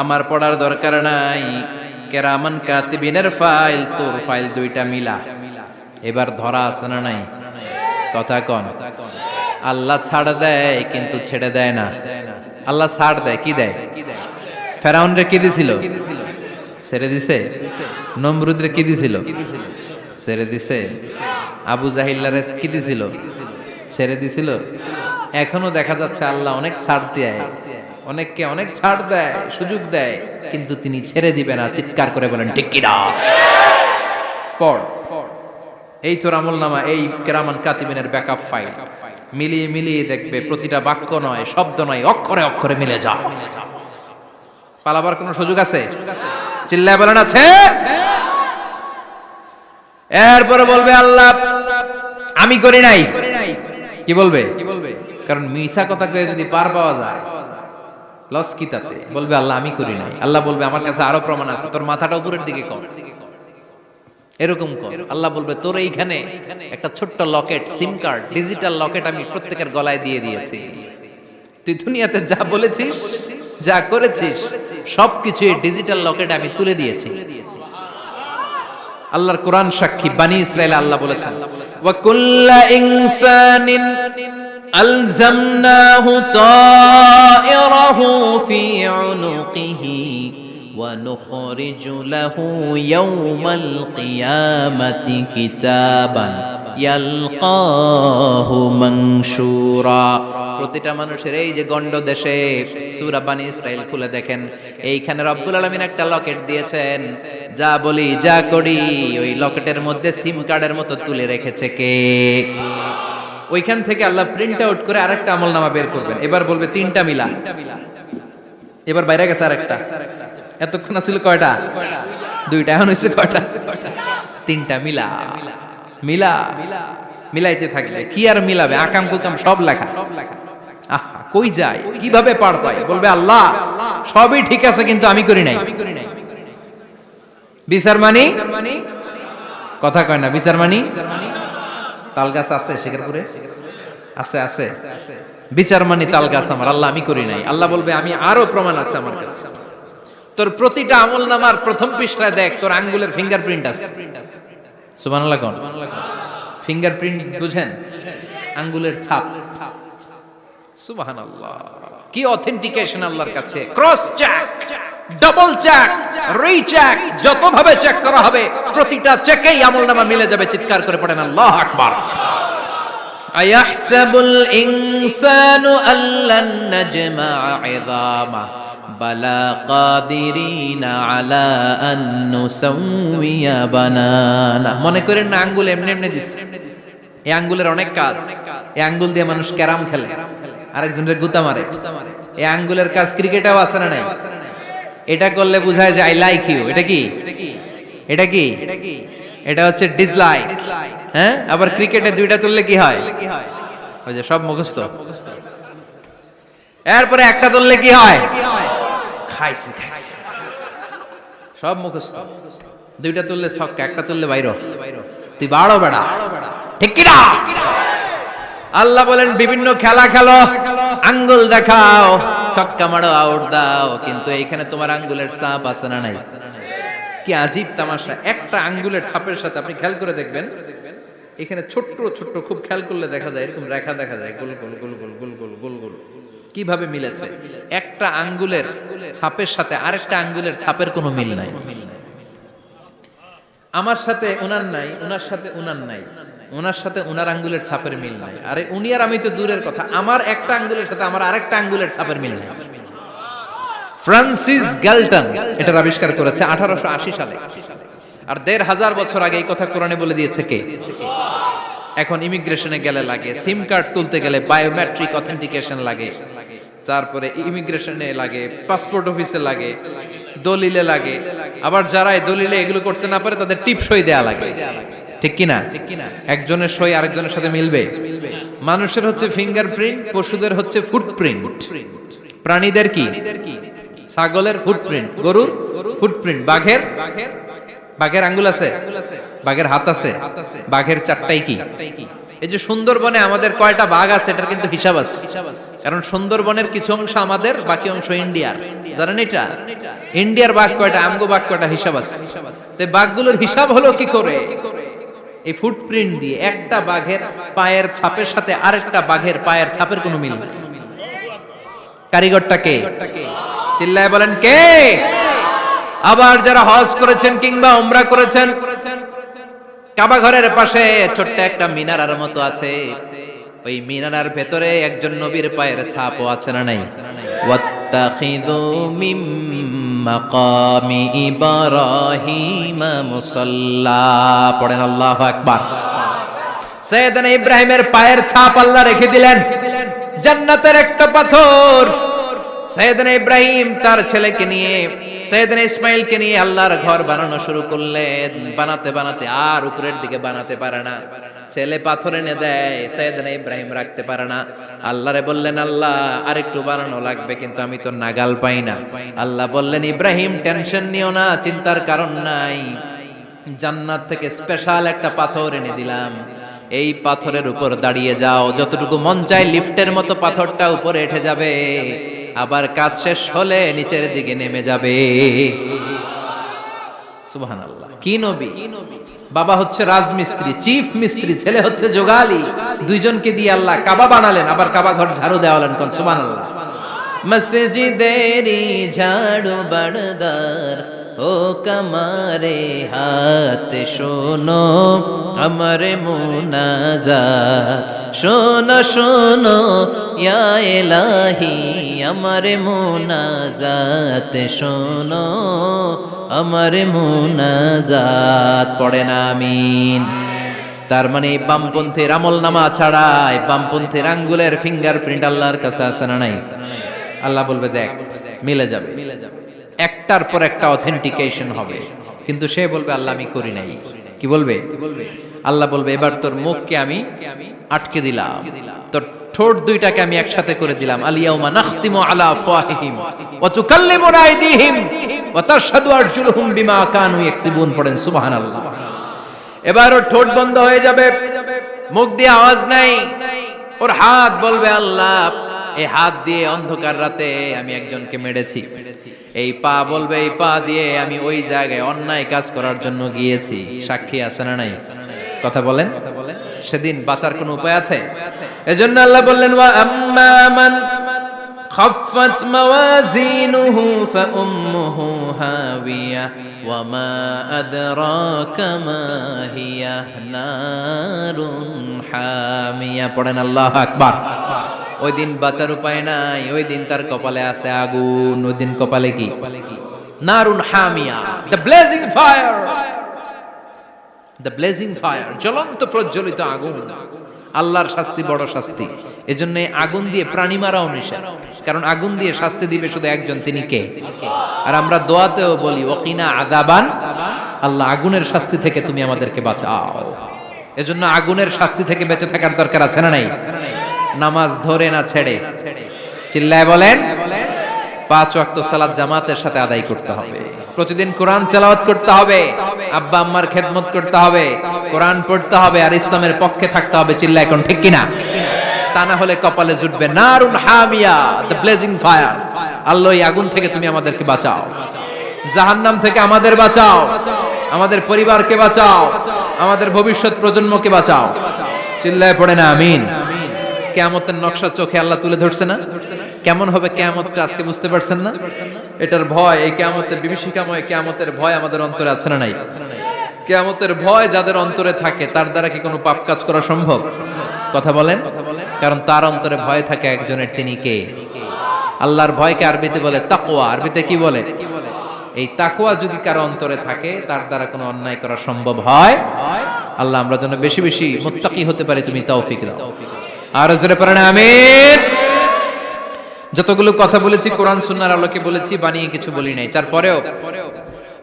আমার পড়ার দরকার নাই। কিরামান কাতিবিনের ফাইল তোর ফাইল দুইটা মিলা। এবার ধরা আছে না নাই? কথা কোন? আল্লাহ ছাড় দেয় কিন্তু ছেড়ে দেয় না। আল্লাহ ছাড় দেয়, কি দেয়? ফেরাউনরে কি দিছিল? ছেড়ে দিছে। নমরুদরে কি দিছিল? ছেড়ে দিছে। আবু জাহিল্লারে কি দিছিল? ছেড়ে দিছিল। এখনো দেখা যাচ্ছে আল্লাহ অনেক ছাড় দেয়, অনেককে অনেক ছাড় দেয়, সুযোগ দেয়, কিন্তু তিনি ছেড়ে দিবে না। চিৎকার করে বলেন ঠিক কি না? পড় এই তোর আমলনামা, এই কিরামান কাতিবিনের ব্যাকআপ ফাইল মিলিয়ে মিলিয়ে দেখবে প্রতিটা বাক্য নয়, শব্দ নয়, অক্ষরে অক্ষরে মিলে যা। পালাবার কোনো সুযোগ আছে? চিল্লায় বলেন আছে? এরপরে বলবে আল্লাহ আমি করি নাই। কি বলবে? কারণ মিছা কথা কয়ে যদি পার পাওয়া যায় লস কি তাতে? বলবে আল্লাহ আমি করি নাই। আল্লাহ বলবে আমার কাছে আরো প্রমাণ আছে, তোর মাথাটা উপরের দিকে কর, এরকম কর। আল্লাহ বলবে তোর এইখানে একটা ছোট্ট লকেট, সিম কার্ড, ডিজিটাল লকেট আমি প্রত্যেকের গলায় দিয়ে দিয়েছি। তুই দুনিয়াতে যা বলেছিস, যা করেছিস, সবকিছু এই ডিজিটাল লকেটে আমি তুলে দিয়েছি। আল্লাহর কোরআন সাক্ষী, বানি ইসরাইল আল্লাহ বলেছেন ওয়া কুল্লা ইনসানিন আলজামনাহু তায়রাহু ফি উনুকিহি ওয়া নুখরিজু লাহু ইয়াওমাল কিয়ামাতি কিতাবান ইয়ালকাহু মানশুরা। প্রতিটা মানুষের এই যে গন্ড দেশে সূরা বানি ইসরাইল খুলে দেখেন, এইখানে রব্বুল আলামিন একটা লকেট দিয়েছেন। যা বলি যা করি ওই লকেটের মধ্যে সিম কার্ডের মতো তুলে রেখেছে কে? ওইখান থেকে আল্লাহ প্রিন্ট আউট করে আরেকটা আমলনামা বের করবেন। এবার বলবে তিনটা মিলা, এবার বাইরে গেছে আরেকটা। এতক্ষণ ছিল কয়টা? দুইটা, এখন হইছে কয়টা? তিনটা মিলা। মিলা মিলাইতে থাকলে কি আর মিলাবে? আকাম কুকাম সব লেখা। আহা, কই যায়, কিভাবে পার পায়? বলবে আল্লাহ সবই ঠিক আছে কিন্তু আমি করি নাই। বিচার মানি কথা কয় না, বিচার মানি তাল গাছ আছে শেখরপুরে, আছে আছে বিচার মানি তাল গাছ আমার। আল্লাহ আমি করি নাই। আল্লাহ বলবে আমি আরো প্রমাণ আছে আমার কাছে। তোর প্রতিটা আমলনামার প্রথম পৃষ্ঠায় দেখ তোর আঙ্গুলের ফিঙ্গারপ্রিন্ট আছে। সুবহানাল্লাহ কোন? ফিঙ্গারপ্রিন্ট বুঝেন? আঙ্গুলের ছাপ। সুবহানাল্লাহ, কি অথেন্টিকেশন আল্লাহর কাছে। Cross check, double check, recheck, যতভাবে চেক করা হবে প্রতিটা চেকেই আমলনামা মিলে যাবে। চিৎকার করে পড়েন আল্লাহু আকবার। আয়াহসাবুল ইনসানু আল্লান নাজমা'a 'ইযামা বালা কাদিরিনা আলা আন নুসাউইয়া বানানা। মনে করেন না আঙ্গুল এমনি এমনি দিছে। এই আঙ্গুলের অনেক কাজ। এই আঙ্গুল দিয়ে মানুষ ক্যারাম খেলে, আরেকজনের গুতা মারে। এই আঙ্গুলের কাজ ক্রিকেটেও আছে না নাই? এটা করলে বোঝায় যে আই লাইক ইউ। এটা কি? এটা কি? এটা হচ্ছে ডিসলাইক। হ্যাঁ, আবার ক্রিকেটে দুইটা তুললে কি হয়? ওই যে সব মুখস্থ। এরপরে একটা তুললে কি হয়? খাইছে খাইছে, সব মুখস্থ। দুইটা তুললে ছক্কা, একটা তুললে বাইরে। তুই বাড়ো বেড়া, ঠিক কি না? আল্লাহ বলেন বিভিন্ন খেলা খেলো, আঙ্গুল দেখাও, ছক্কা মারো, আউট দাও, কিন্তু এইখানে তোমার আঙ্গুলের ছাপ আছে না নাই? কি আজীব তামাশা! একটা আঙ্গুলের ছাপের সাথে আপনি খেয়াল করে দেখবেন, এখানে ছোট্ট ছোট্ট, খুব খেয়াল করলে দেখা যায় এরকম রেখা দেখা যায়, গোল গোল গোল গোল গোল গোল গোল গোল। কিভাবে মিলেছে? একটা আঙ্গুলের ছাপের সাথে আরেকটা আঙ্গুলের ছাপের কোনো মিল নাই। আমার সাথে উনার নাই, উনার সাথে উনার নাই, ওনার সাথে ওনার আঙ্গুলের ছাপের মিল নাই। আরে উনি আর আমি তো দূরের কথা, আমার একটা আঙ্গুলের সাথে আমার আরেকটা আঙ্গুলের ছাপের মিল নাই। ফ্রান্সিস গ্যালটন এটার আবিষ্কার করেছে 1880 সালে। আর 1500 বছর আগে এই কথা কোরআনে বলে দিয়েছে কে? এখন ইমিগ্রেশনে গেলে লাগে, সিম কার্ড তুলতে গেলে বায়োমেট্রিক অথেন্টিকেশন লাগে, তারপরে ইমিগ্রেশনে লাগে, পাসপোর্ট অফিসে লাগে, দলিলে লাগে। আবার যারা দলিলে এগুলো করতে না পারে তাদের টিপ সই দেয়া লাগে, ঠিক কিনা? একজনের সই আরেকজনের সাথে মিলবে? মানুষের হচ্ছে ফিঙ্গারপ্রিন্ট, পশুদের হচ্ছে ফুটপ্রিন্ট। প্রাণীদের কি? ছাগলের ফুটপ্রিন্ট, গরুর ফুটপ্রিন্ট, বাঘের আঙ্গুল আছে, বাঘের হাত আছে, বাঘের চারটাই কি? এই যে সুন্দরবনে আমাদের কয়টা বাঘ আছে এটার কিন্তু হিসাব আছে। কারণ সুন্দরবনের কিছু অংশ আমাদের, বাকি অংশ ইন্ডিয়ার। জানেন এটা? ইন্ডিয়ার বাঘ কয়টা, আমগো বাঘ কয়টা, হিসাব আছে। তো বাঘগুলোর হিসাব হলো কি করে? এই ফুটপ্রিন্ট দিয়ে। একটা বাঘের পায়ের ছাপের সাথে আরেকটা বাঘের পায়ের ছাপের কোনো মিল নেই। কারিগরটা কে? চিল্লায় বলেন কে? আবার যারা হজ করেছেন কিংবা উমরা করেছেন, কাবা ঘরের পাশে ছোট্ট একটা মিনারার মতো আছে, ওই মিনারার ভেতরে একজন নবীর পায়ের ছাপও আছে না নাই? ওয়াত্তাখিযু মিম মাকামি ইব্রাহিম মুসাল্লা। পড়েন আল্লাহু আকবার। সাইয়েদনা ইব্রাহিমের পায়ের ছাপ আল্লাহ রেখে দিলেন জান্নাতের একটা পাথর। সাইয়েদনা ইব্রাহিম তার ছেলেকে নিয়ে, সাইয়েদনা ইসমাইলকে নিয়ে আল্লাহর ঘর বানানো শুরু করলেন। বানাতে বানাতে আর উপরের দিকে বানাতে পারে না, ছেলে পাথর এনে দেয়, সাইয়েদনা ইব্রাহিম রাখতে পারে না। আল্লাহরে বললেন, আল্লাহ আরেকটু বানানো লাগবে, কিন্তু আমি তো নাগাল পাই না। আল্লাহ বললেন, ইব্রাহিম টেনশন নিও না, চিন্তার কারণ নাই, জান্নাত থেকে স্পেশাল একটা পাথর এনে দিলাম, এই পাথরের উপর দাঁড়িয়ে যাও, যতটুকু মন চায় লিফটের মতো পাথরটা উপরে উঠে যাবে, আবার কাজ শেষ হলে নিচের দিকে নেমে যাবে। সুবহানাল্লাহ। কি নবী! বাবা হচ্ছে রাজমিস্ত্রি, চিফ মিস্ত্রি, ছেলে হচ্ছে যোগালী, দুইজনকে দিয়ে আল্লাহ কাবা বানালেন, আবার কাবা ঘর ঝাড়ু দেওয়ালেন। কোন সুবহানাল্লাহ। মসজিদেরি ঝাড়ু বারদার ও কমারে হাত, শোনো আমার মুনাজাত, শোনো শোনো ইয়া ইলাহি আমার মুনাজাত, শোনো আমার মুনাজাত। পড়েন আমিন। তার মানে বামপন্থীর আমল নামা ছাড়াই বামপন্থীর আঙ্গুলের ফিঙ্গারপ্রিন্ট আল্লাহর কাছে আছে না নাই? আল্লাহ বলবে দেখ মিলে যাবে, একটার পর একটা অথেন্টিকেশন হবে, কিন্তু সে বলবে আল্লাহ আমি করি নাই। কি বলবে? আল্লাহ বলবে এবার তোর মুখকে আমি আটকে দিলাম, তোর ঠোঁট দুইটাকে আমি একসাথে করে দিলাম। আলিয়াউমা নাখতিমু আলা আফওয়াহিহিম ওয়া তুকাল্লিমুনা আইদিহিম ওয়া তাশহাদু আরজুলুহুম বিমা কানু ইয়াকসিবুন। পড়েন সুবহানাল্লাহ। এবার ওর ঠোঁট বন্ধ হয়ে যাবে, মুখ দিয়ে আওয়াজ নাই, ওর হাত বলবে আল্লাহ এই হাত দিয়ে অন্ধকার রাতে আমি একজনকে মেরেছি, এই পা বলবে এই পা দিয়ে আমি ওই জায়গায় অন্যায় কাজ করার জন্য গিয়েছি। সাক্ষী আছে না নাই? কথা বলেন। সেদিন বাঁচার কোনো উপায় আছে? এজন্য আল্লাহ বললেন, ওয়া আম্মা মান খাফফাত মাওয়াজিনুহু ফাউম্মুহু হাবিয়া ওয়া মা আদরাকা মা হিয়া নারুন হামিয়া। পড়েন আল্লাহু আকবার। ওই দিন বাঁচার উপায় নাই, ওই দিন তার কপালে আছে আগুন। ওই দিন কপালে কি? নারুন হামিয়া, the blazing fire, the blazing fire, জ্বলন্ত প্রজ্বলিত আগুন। আল্লাহর শাস্তি বড় শাস্তি। এজন্য আগুন দিয়ে প্রাণী মারাও নিষেধ, কারণ আগুন দিয়ে শাস্তি দিবে শুধু একজন, তিনি কে? আর আমরা দোয়াতেও বলি ওয়াকিনা আযাবান, আল্লাহ আগুনের শাস্তি থেকে তুমি আমাদেরকে বাঁচাও। এজন্য আগুনের শাস্তি থেকে বেঁচে থাকার দরকার আছে না নাই? নামাজ ধরে না ছেড়ে, চিল্লায় বলেন, 5 ওয়াক্ত সালাত জামাতের সাথে আদায় করতে হবে, প্রতিদিন কোরআন তেলাওয়াত করতে হবে, আব্বা আম্মার খেদমত করতে হবে, কোরআন পড়তে হবে, আর ইসলামের পক্ষে থাকতে হবে। চিল্লায় কোন ঠিক কিনা? তা না হলে কপালে জুটবে নারুন হামিয়া, দ্য ব্লেজিং ফায়ার। আল্লাহ এই আগুন থেকে তুমি আমাদেরকে বাঁচাও, জাহান্নাম থেকে আমাদের বাঁচাও, আমাদের পরিবারকে বাঁচাও, আমাদের ভবিষ্যৎ প্রজন্মকে বাঁচাও। চিল্লায় পড়ে না আমিন। কিয়ামতের নকশা চোখে আল্লাহ তুলে ধরছে না? কেমন হবে কিয়ামতটা আজকে বুঝতে পারছেন না? এটার ভয়, এই কিয়ামতের বিভীষিকাময় কিয়ামতের ভয় আমাদের অন্তরে আছে না নাই? কিয়ামতের ভয় যাদের অন্তরে থাকে তার দ্বারা কি কোনো পাপ কাজ করা সম্ভব? কথা বলেন। কারণ তার অন্তরে ভয় থাকে একজনের, তিনি কে? আল্লাহর ভয়কে আরবিতে বলে তাকওয়া। আরবিতে কি বলে? এই তাকওয়া যদি কারো অন্তরে থাকে তার দ্বারা কোনো অন্যায় করা সম্ভব হয়। আল্লাহ আমরা যেন বেশি বেশি মুত্তাকি হতে পারি, তুমি তৌফিক দাও। আর জোরে পড়েন আমিন। যতগুলো কথা বলেছি কোরআন সুন্নাহর আলোকে বলেছি, বানিয়ে কিছু বলি নাই। তারপরেও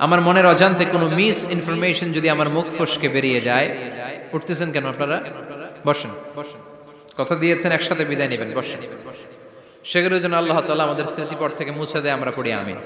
আমার মনের অজান্তে কোনো মিস ইনফরমেশন যদি আমার মুখ ফসকে বেরিয়ে যায়, উঠতেছেন কেন আপনারা? বসেন, কথা দিয়েছেন একসাথে বিদায় নেবেন, বসেন। সেগুলো যেন আল্লাহ তাআলা আমাদের স্মৃতিপট থেকে মুছে দেয়, আমরা পড়ি আমিন।